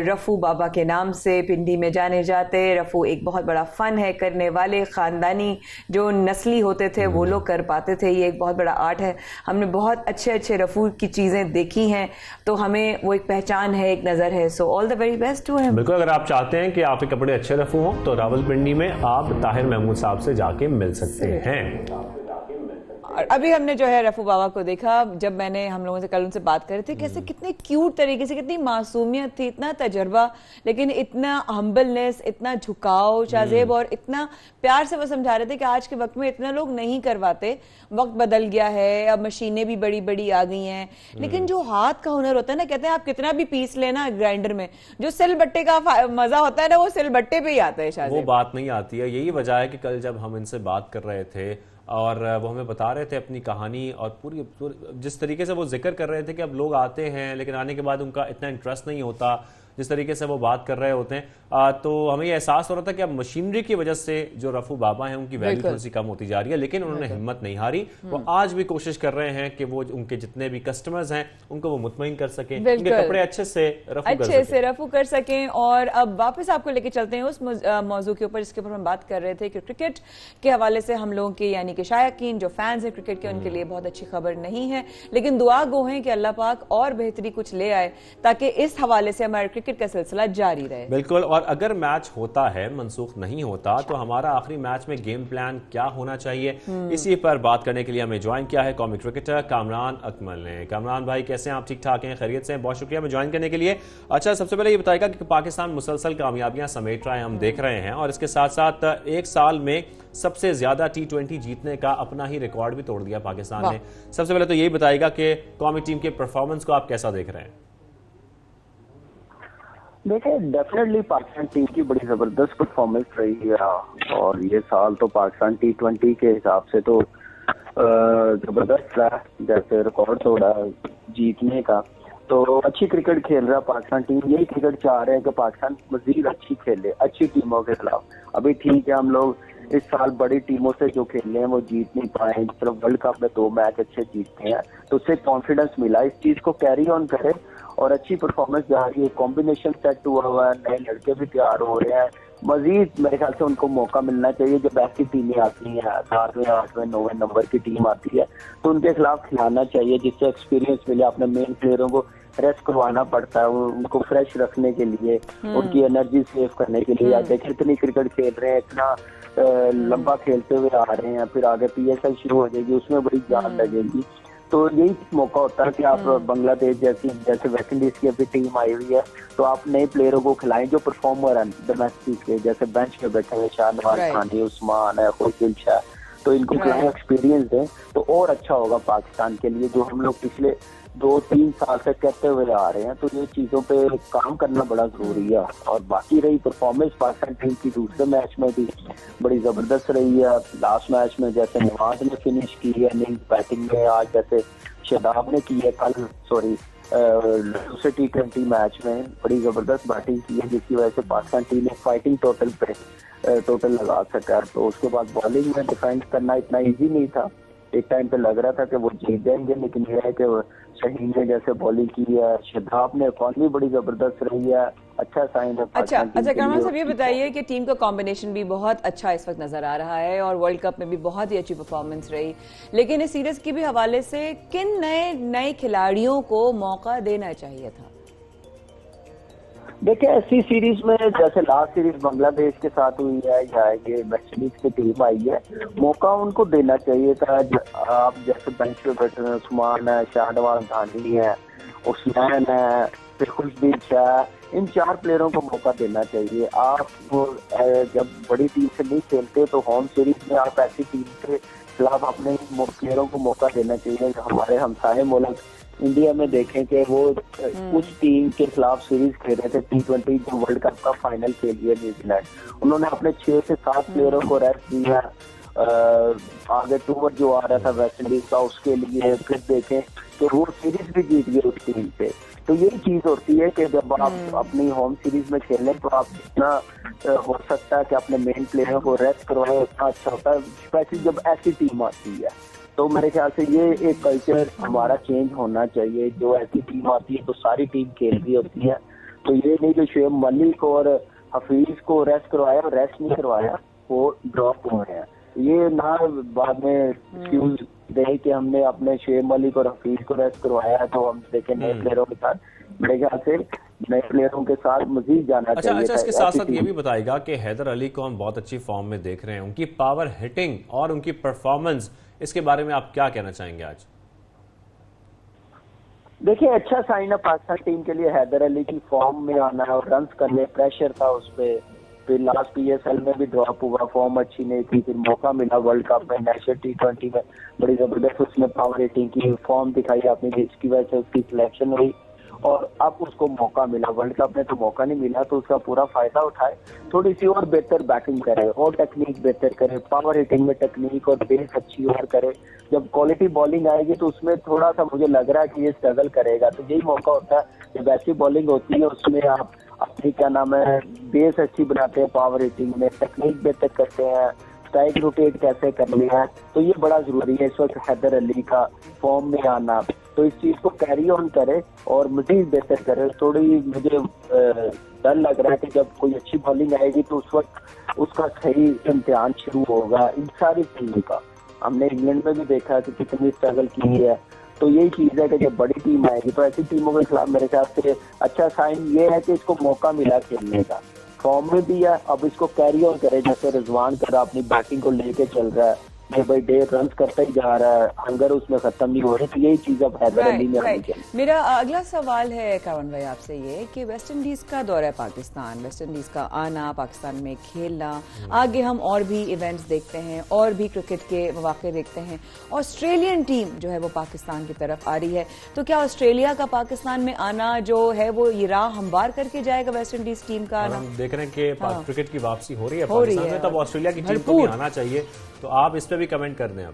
रफ़ू बाबा के नाम से पिंडी में जाने जाते। रफ़ू एक बहुत बड़ा फ़न है करने वाले, ख़ानदानी जो नस्ली होते थे वो लोग कर पाते थे। ये एक बहुत बड़ा आर्ट है। हमने बहुत अच्छे अच्छे रफ़ू की चीज़ें देखी हैं, तो हमें वो एक पहचान है, एक नज़र है। So all the very best to him. बिल्कुल, अगर आप चाहते हैं कि आपके कपड़े अच्छे रफ़ू हों तो रावलपिंडी में आप ताहिर महमूद साहब से जाके मिल सकते हैं। और अभी हमने जो है रफ़ू बाबा को देखा, जब मैंने हम लोगों से कल उनसे बात कर रहे थे, कैसे कितने क्यूट तरीके से, कितनी मासूमियत थी, इतना तजर्बा, लेकिन इतना हम्बलनेस, इतना झुकाव शाहजेब, और इतना प्यार से वो समझा रहे थे कि आज के वक्त में इतना लोग नहीं करवाते, वक्त बदल गया है, अब मशीनें भी बड़ी बड़ी आ गई हैं, लेकिन जो हाथ का हुनर होता है ना, कहते हैं आप कितना भी पीस लेना ग्राइंडर में, जो सिल बट्टे का मजा होता है ना, वो सिल बट्टे पे ही आता है शाहजेब। वो बात नहीं आती है। यही वजह है कि कल जब हम इनसे बात कर रहे थे और वो हमें बता रहे थे अपनी कहानी, और पूरी जिस तरीके से वो जिक्र कर रहे थे कि अब लोग आते हैं लेकिन आने के बाद उनका इतना इंटरेस्ट नहीं होता, जिस तरीके से वो बात कर रहे होते हैं, तो हमें ये एहसास हो रहा था कि अब मशीनरी की वजह से जो रफ़ू बाबा हैं उनकी वैल्यू थोड़ी सी कम होती जा रही है, लेकिन उन्होंने हिम्मत नहीं हारी। वो आज भी कोशिश कर रहे हैं कि वो उनके जितने भी कस्टमर्स हैं उनको वो मुतमईन कर सकें, उनके कपड़े अच्छे से रफ़ू कर सकें। और अब वापस आपको लेके चलते हैं उस मौजू के ऊपर जिसके ऊपर हम बात कर रहे थे कि क्रिकेट के हवाले से हम लोगों के, यानी कि शायकीन जो फैंस हैं क्रिकेट के, उनके लिए बहुत अच्छी खबर नहीं है, लेकिन दुआ गो हैं कि अल्लाह पाक और बेहतरी कुछ ले आए ताकि इस हवाले से हमारा क्रिकेट का सिलसिला जारी रहे। बिल्कुल, और अगर मैच होता है, मनसूख नहीं होता, तो हमारा आखिरी मैच में गेम प्लान क्या होना चाहिए, इसी पर बात करने के लिए हमें ज्वाइन किया है कॉमिक क्रिकेटर कामरान अकमल ने। कामरान भाई कैसे हैं आप? ठीक ठाक हैं, खैरियत से हैं? बहुत शुक्रिया हमें ज्वाइन करने के लिए। अच्छा, सबसे पहले ये बताइएगा कि पाकिस्तान मुसलसल कामयाबियां समेट रहा है, हम देख रहे हैं, और इसके साथ साथ एक साल में सबसे ज्यादा T20 जीतने का अपना ही रिकॉर्ड भी तोड़ दिया पाकिस्तान ने। सबसे पहले तो यही बताइएगा कि कौमी टीम के परफॉर्मेंस को आप कैसा देख रहे हैं? देखिए, डेफिनेटली पाकिस्तान टीम की बड़ी जबरदस्त परफॉर्मेंस रही है, और ये साल तो पाकिस्तान T20 के हिसाब से तो जबरदस्त रहा, जैसे रिकॉर्ड तोड़ा जीतने का। तो अच्छी क्रिकेट खेल रहा पाकिस्तान टीम। यही क्रिकेट चाह रहे हैं कि पाकिस्तान मजीद अच्छी खेले, अच्छी टीमों के खिलाफ। अभी ठीक है, हम लोग इस साल बड़ी टीमों से जो खेले हैं वो जीत नहीं पाए, सिर्फ वर्ल्ड कप में 2 मैच अच्छे जीतते हैं, तो उससे कॉन्फिडेंस मिला। इस चीज को कैरी ऑन करे और अच्छी परफॉर्मेंस जा रही है, कॉम्बिनेशन सेट हुआ हुआ है, नए लड़के भी तैयार हो रहे हैं। मजीद मेरे ख्याल से उनको मौका मिलना चाहिए। जब ऐसी टीमें आती हैं, 7वें 8वें 9वें नंबर की टीम आती है, तो उनके खिलाफ खिलाना चाहिए, जिससे एक्सपीरियंस मिले। अपने मेन प्लेयरों को रेस्ट करवाना पड़ता है उनको फ्रेश रखने के लिए, उनकी एनर्जी सेव करने के लिए। देखें कितनी क्रिकेट खेल रहे हैं, इतना लंबा खेलते हुए आ रहे हैं, फिर आगे PSL शुरू हो जाएगी, उसमें बड़ी जान लगेगी। तो यही मौका होता है कि आप बांग्लादेश जैसे वेस्ट इंडीज की अभी टीम आई हुई है, तो आप नए प्लेयरों को खिलाएं जो परफॉर्मर हैं डोमेस्टिक के, जैसे बेंच पे बैठे हुए शाहनवाज खानी, उस्मान है, खुशदिल शाह, तो इनको खिलाएं, एक्सपीरियंस दें, तो और अच्छा होगा पाकिस्तान के लिए, जो हम लोग पिछले 2-3 साल से कहते हुए आ रहे हैं। तो ये चीजों पे काम करना बड़ा जरूरी है। और बाकी रही परफॉर्मेंस पाकिस्तान टीम की, दूसरे मैच में भी बड़ी जबरदस्त रही है। लास्ट मैच में जैसे नवाज ने फिनिश की है इनिंग बैटिंग में, आज जैसे शादाब ने की है, कल दूसरे T20 मैच में बड़ी जबरदस्त बैटिंग की है, जिसकी वजह से पाकिस्तान टीम ने फाइटिंग टोटल लगा सका। तो उसके बाद बॉलिंग में डिफेंड करना इतना ईजी नहीं था। एक टाइम पे लग रहा था कि वो जीत जाएंगे, लेकिन यह है कि शहीन ने जैसे बॉलिंग की है, शदाब ने इकॉनमी बड़ी जबरदस्त रही है, अच्छा साइन है। अच्छा कामरान साहब, ये बताइए कि टीम का कॉम्बिनेशन भी बहुत अच्छा इस वक्त नजर आ रहा है और वर्ल्ड कप में भी बहुत ही अच्छी परफॉर्मेंस रही, लेकिन इस सीरीज के भी हवाले से किन नए खिलाड़ियों को मौका देना चाहिए था? देखिए, ऐसी सीरीज में जैसे लास्ट सीरीज बांग्लादेश के साथ हुई है या ये वेस्ट इंडीज की टीम आई है, मौका उनको देना चाहिए था। आप जैसे बेंच पे बैठे हैं, उस्मान है, शाहनवाज खानी है, उस्मान है, फिर खुशदिल शाह, इन 4 प्लेयरों को मौका देना चाहिए। आप जब बड़ी टीम से नहीं खेलते तो होम सीरीज में आप ऐसी टीम के खिलाफ अपने प्लेयरों को मौका देना चाहिए। हमारे हमसाये मुल्क इंडिया में देखें कि वो उस टीम के खिलाफ सीरीज खेल रहे थे T20 जो वर्ल्ड कप का फाइनल खेल लिया न्यूजीलैंड, उन्होंने अपने 6 से 7 प्लेयरों को रेस्ट दिया। आगे टूर जो आ रहा था वेस्ट इंडीज का, उसके लिए फिर देखें कि वो सीरीज भी जीत गए उस टीम से। तो यही चीज होती है कि जब आप अपनी होम सीरीज में खेलें तो आप जितना हो सकता है कि अपने मेन प्लेयरों को रेस्ट करवाएं, उतना अच्छा होता है, स्पेशली जब ऐसी टीम आती है। तो मेरे ख्याल से ये एक कल्चर हमारा चेंज होना चाहिए। जो ऐसी टीम आती है तो सारी टीम खेल रही होती है, तो ये नहीं कि शुएब मलिक और हफीज को रेस्ट करवाया और रेस्ट नहीं करवाया, वो ड्रॉप हो रहे हैं। ये ना बाद में एक्सक्यूज दे कि हमने अपने शुएब मलिक और हफीज को रेस्ट करवाया तो हम देखे नए प्लेयरों के साथ। मेरे ख्याल से नए प्लेयरों के साथ मजीद जाना चाहिए। अच्छा, इसके साथ साथ ये भी बताएगा कि हैदर अली को हम बहुत अच्छी फॉर्म में देख रहे हैं, उनकी पावर हिटिंग और उनकी परफॉर्मेंस, इसके बारे में आप क्या कहना चाहेंगे आज? देखिए, अच्छा साइन है पाकिस्तान टीम के लिए हैदर अली की फॉर्म में आना है और रन करने, प्रेशर था उस पर। फिर लास्ट PSL में भी ड्रॉप हुआ, फॉर्म अच्छी नहीं थी, फिर मौका मिला वर्ल्ड कप में, नेशनल T20 में बड़ी जबरदस्त उसने पावर हिटिंग की फॉर्म दिखाई अपनी, जिसकी वजह से उसकी सिलेक्शन हुई और अब उसको मौका मिला। वर्ल्ड कप में तो मौका नहीं मिला, तो उसका पूरा फायदा उठाए, थोड़ी सी और बेहतर बैटिंग करे और टेक्निक बेहतर करे, पावर हिटिंग में टेक्निक और बेस अच्छी और करे। जब क्वालिटी बॉलिंग आएगी तो उसमें थोड़ा सा मुझे लग रहा है कि ये स्ट्रगल करेगा, तो यही मौका होता है जब ऐसी बॉलिंग होती है उसमें आप अपनी क्या नाम है बेस अच्छी बनाते हैं, पावर हिटिंग में टेक्निक बेहतर करते हैं, स्ट्राइक रोटेट कैसे करनी है, तो ये बड़ा जरूरी है इस वक्त हैदर अली का फॉर्म में आना। तो इस चीज को कैरी ऑन करे और मजीद बेहतर करे। थोड़ी मुझे डर लग रहा है कि जब कोई अच्छी बॉलिंग आएगी तो उस वक्त उसका सही इम्तिहान शुरू होगा इन सारी टीमों का। हमने इंग्लैंड में भी देखा कि कितनी स्ट्रगल की है, तो यही चीज है कि जब बड़ी टीम आएगी तो ऐसी टीमों के खिलाफ मेरे ख्याल से अच्छा साइन ये है कि इसको मौका मिला खेलने का, फॉर्म में भी है, अब इसको कैरी ऑन करे। जैसे रिजवान कर अपनी बैटिंग को लेके चल रहा है, डे बाई डे रन करता ही जा रहा है, हंगर उसमें खत्म नहीं हो रही, तो यही चीज अब हैदर अली में होनी चाहिए। मेरा अगला सवाल है कावन भाई आपसे ये कि वेस्ट इंडीज का दौरा है पाकिस्तान, वेस्ट इंडीज का आना, पाकिस्तान में खेलना, आगे हम और भी इवेंट्स देखते हैं और भी क्रिकेट के मौके देखते हैं, ऑस्ट्रेलियन टीम जो है वो पाकिस्तान की तरफ आ रही है, तो क्या ऑस्ट्रेलिया का पाकिस्तान में आना जो है वो ये राह हमवार करके जाएगा वेस्ट इंडीज टीम का आना? हम देख रहे हैं कि क्रिकेट की वापसी हो रही है पाकिस्तान में, तब ऑस्ट्रेलिया की टीम को भी आना चाहिए, तो आप इस पे भी कमेंट कर दें। आप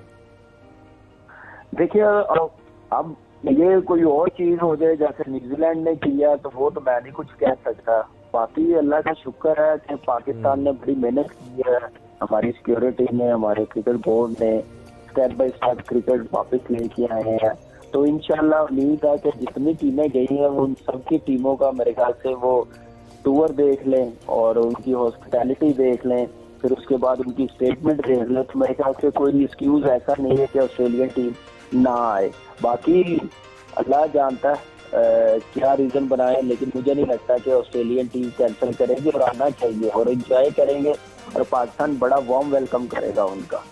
देखिए, अब ये कोई और चीज हो जाए जैसे न्यूजीलैंड ने किया तो वो तो मैं नहीं कुछ कह सकता। बाकी अल्लाह का शुक्र है कि पाकिस्तान ने बड़ी मेहनत की है, हमारी सिक्योरिटी ने, हमारे क्रिकेट बोर्ड ने स्टेप बाय स्टेप क्रिकेट वापस लेके आए हैं। तो इंशाल्लाह उम्मीद है कि जितनी टीमें गई हैं उन सबकी टीमों का मेरे ख्याल से वो टूर देख लें और उनकी हॉस्पिटैलिटी देख लें, फिर उसके बाद उनकी स्टेटमेंट देख लें, तो मेरे ख्याल से कोई एक्सक्यूज ऐसा नहीं है कि ऑस्ट्रेलियन टीम ना आए। बाकी अल्लाह जानता है क्या रीजन बनाए, लेकिन मुझे नहीं लगता कि ऑस्ट्रेलियन टीम कैंसिल करेगी और आना चाहिए और एंजॉय करेंगे और पाकिस्तान बड़ा वार्म वेलकम करेगा उनका।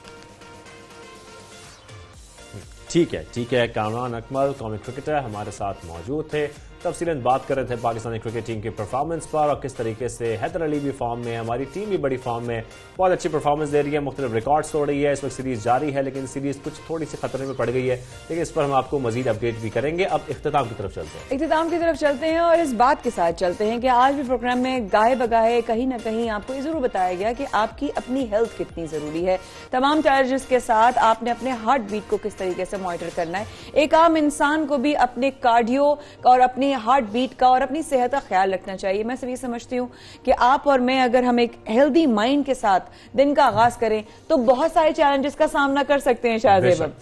ठीक है। कामरान अकमल कौमी क्रिकेटर हमारे साथ मौजूद थे, तफसीलन बात कर रहे थे पाकिस्तानी क्रिकेट टीम की परफॉर्मेंस पर और किस तरीके से हैदर अली भी फॉर्म में है, हमारी टीम भी बड़ी फॉर्म में, बहुत अच्छी परफॉर्मेंस दे रही है, मुख्तलिफ रिकॉर्ड्स तोड़ रही है। इस वक्त सीरीज जारी है लेकिन सीरीज कुछ थोड़ी सी खतरे में पड़ गई है, लेकिन इस पर हम आपको मजीद अपडेट भी करेंगे। अब इख्तिताम की तरफ चलते हैं और इस बात के साथ चलते हैं कि आज भी प्रोग्राम में गाहे बगाहे कहीं ना कहीं आपको ये जरूर बताया गया कि आपकी अपनी हेल्थ कितनी जरूरी है। तमाम चार्जेस के साथ आपने अपने हार्ट बीट को किस तरीके से मॉनिटर करना है। एक आम इंसान को भी अपने कार्डियो और अपनी हार्ट बीट का और अपनी सेहत का ख्याल रखना चाहिए। मैं सिर्फ ये समझती हूँ कि आप और मैं अगर हम एक हेल्दी माइंड के साथ दिन का आगाज करें तो बहुत सारे चैलेंजेस का सामना कर सकते हैं। शाहजेब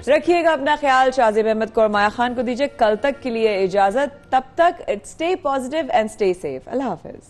रखिएगा अपना ख्याल। शाहजेब अहमद को और माया खान को दीजिए कल तक के लिए इजाजत। तब तक stay positive and stay safe. Allah Hafiz.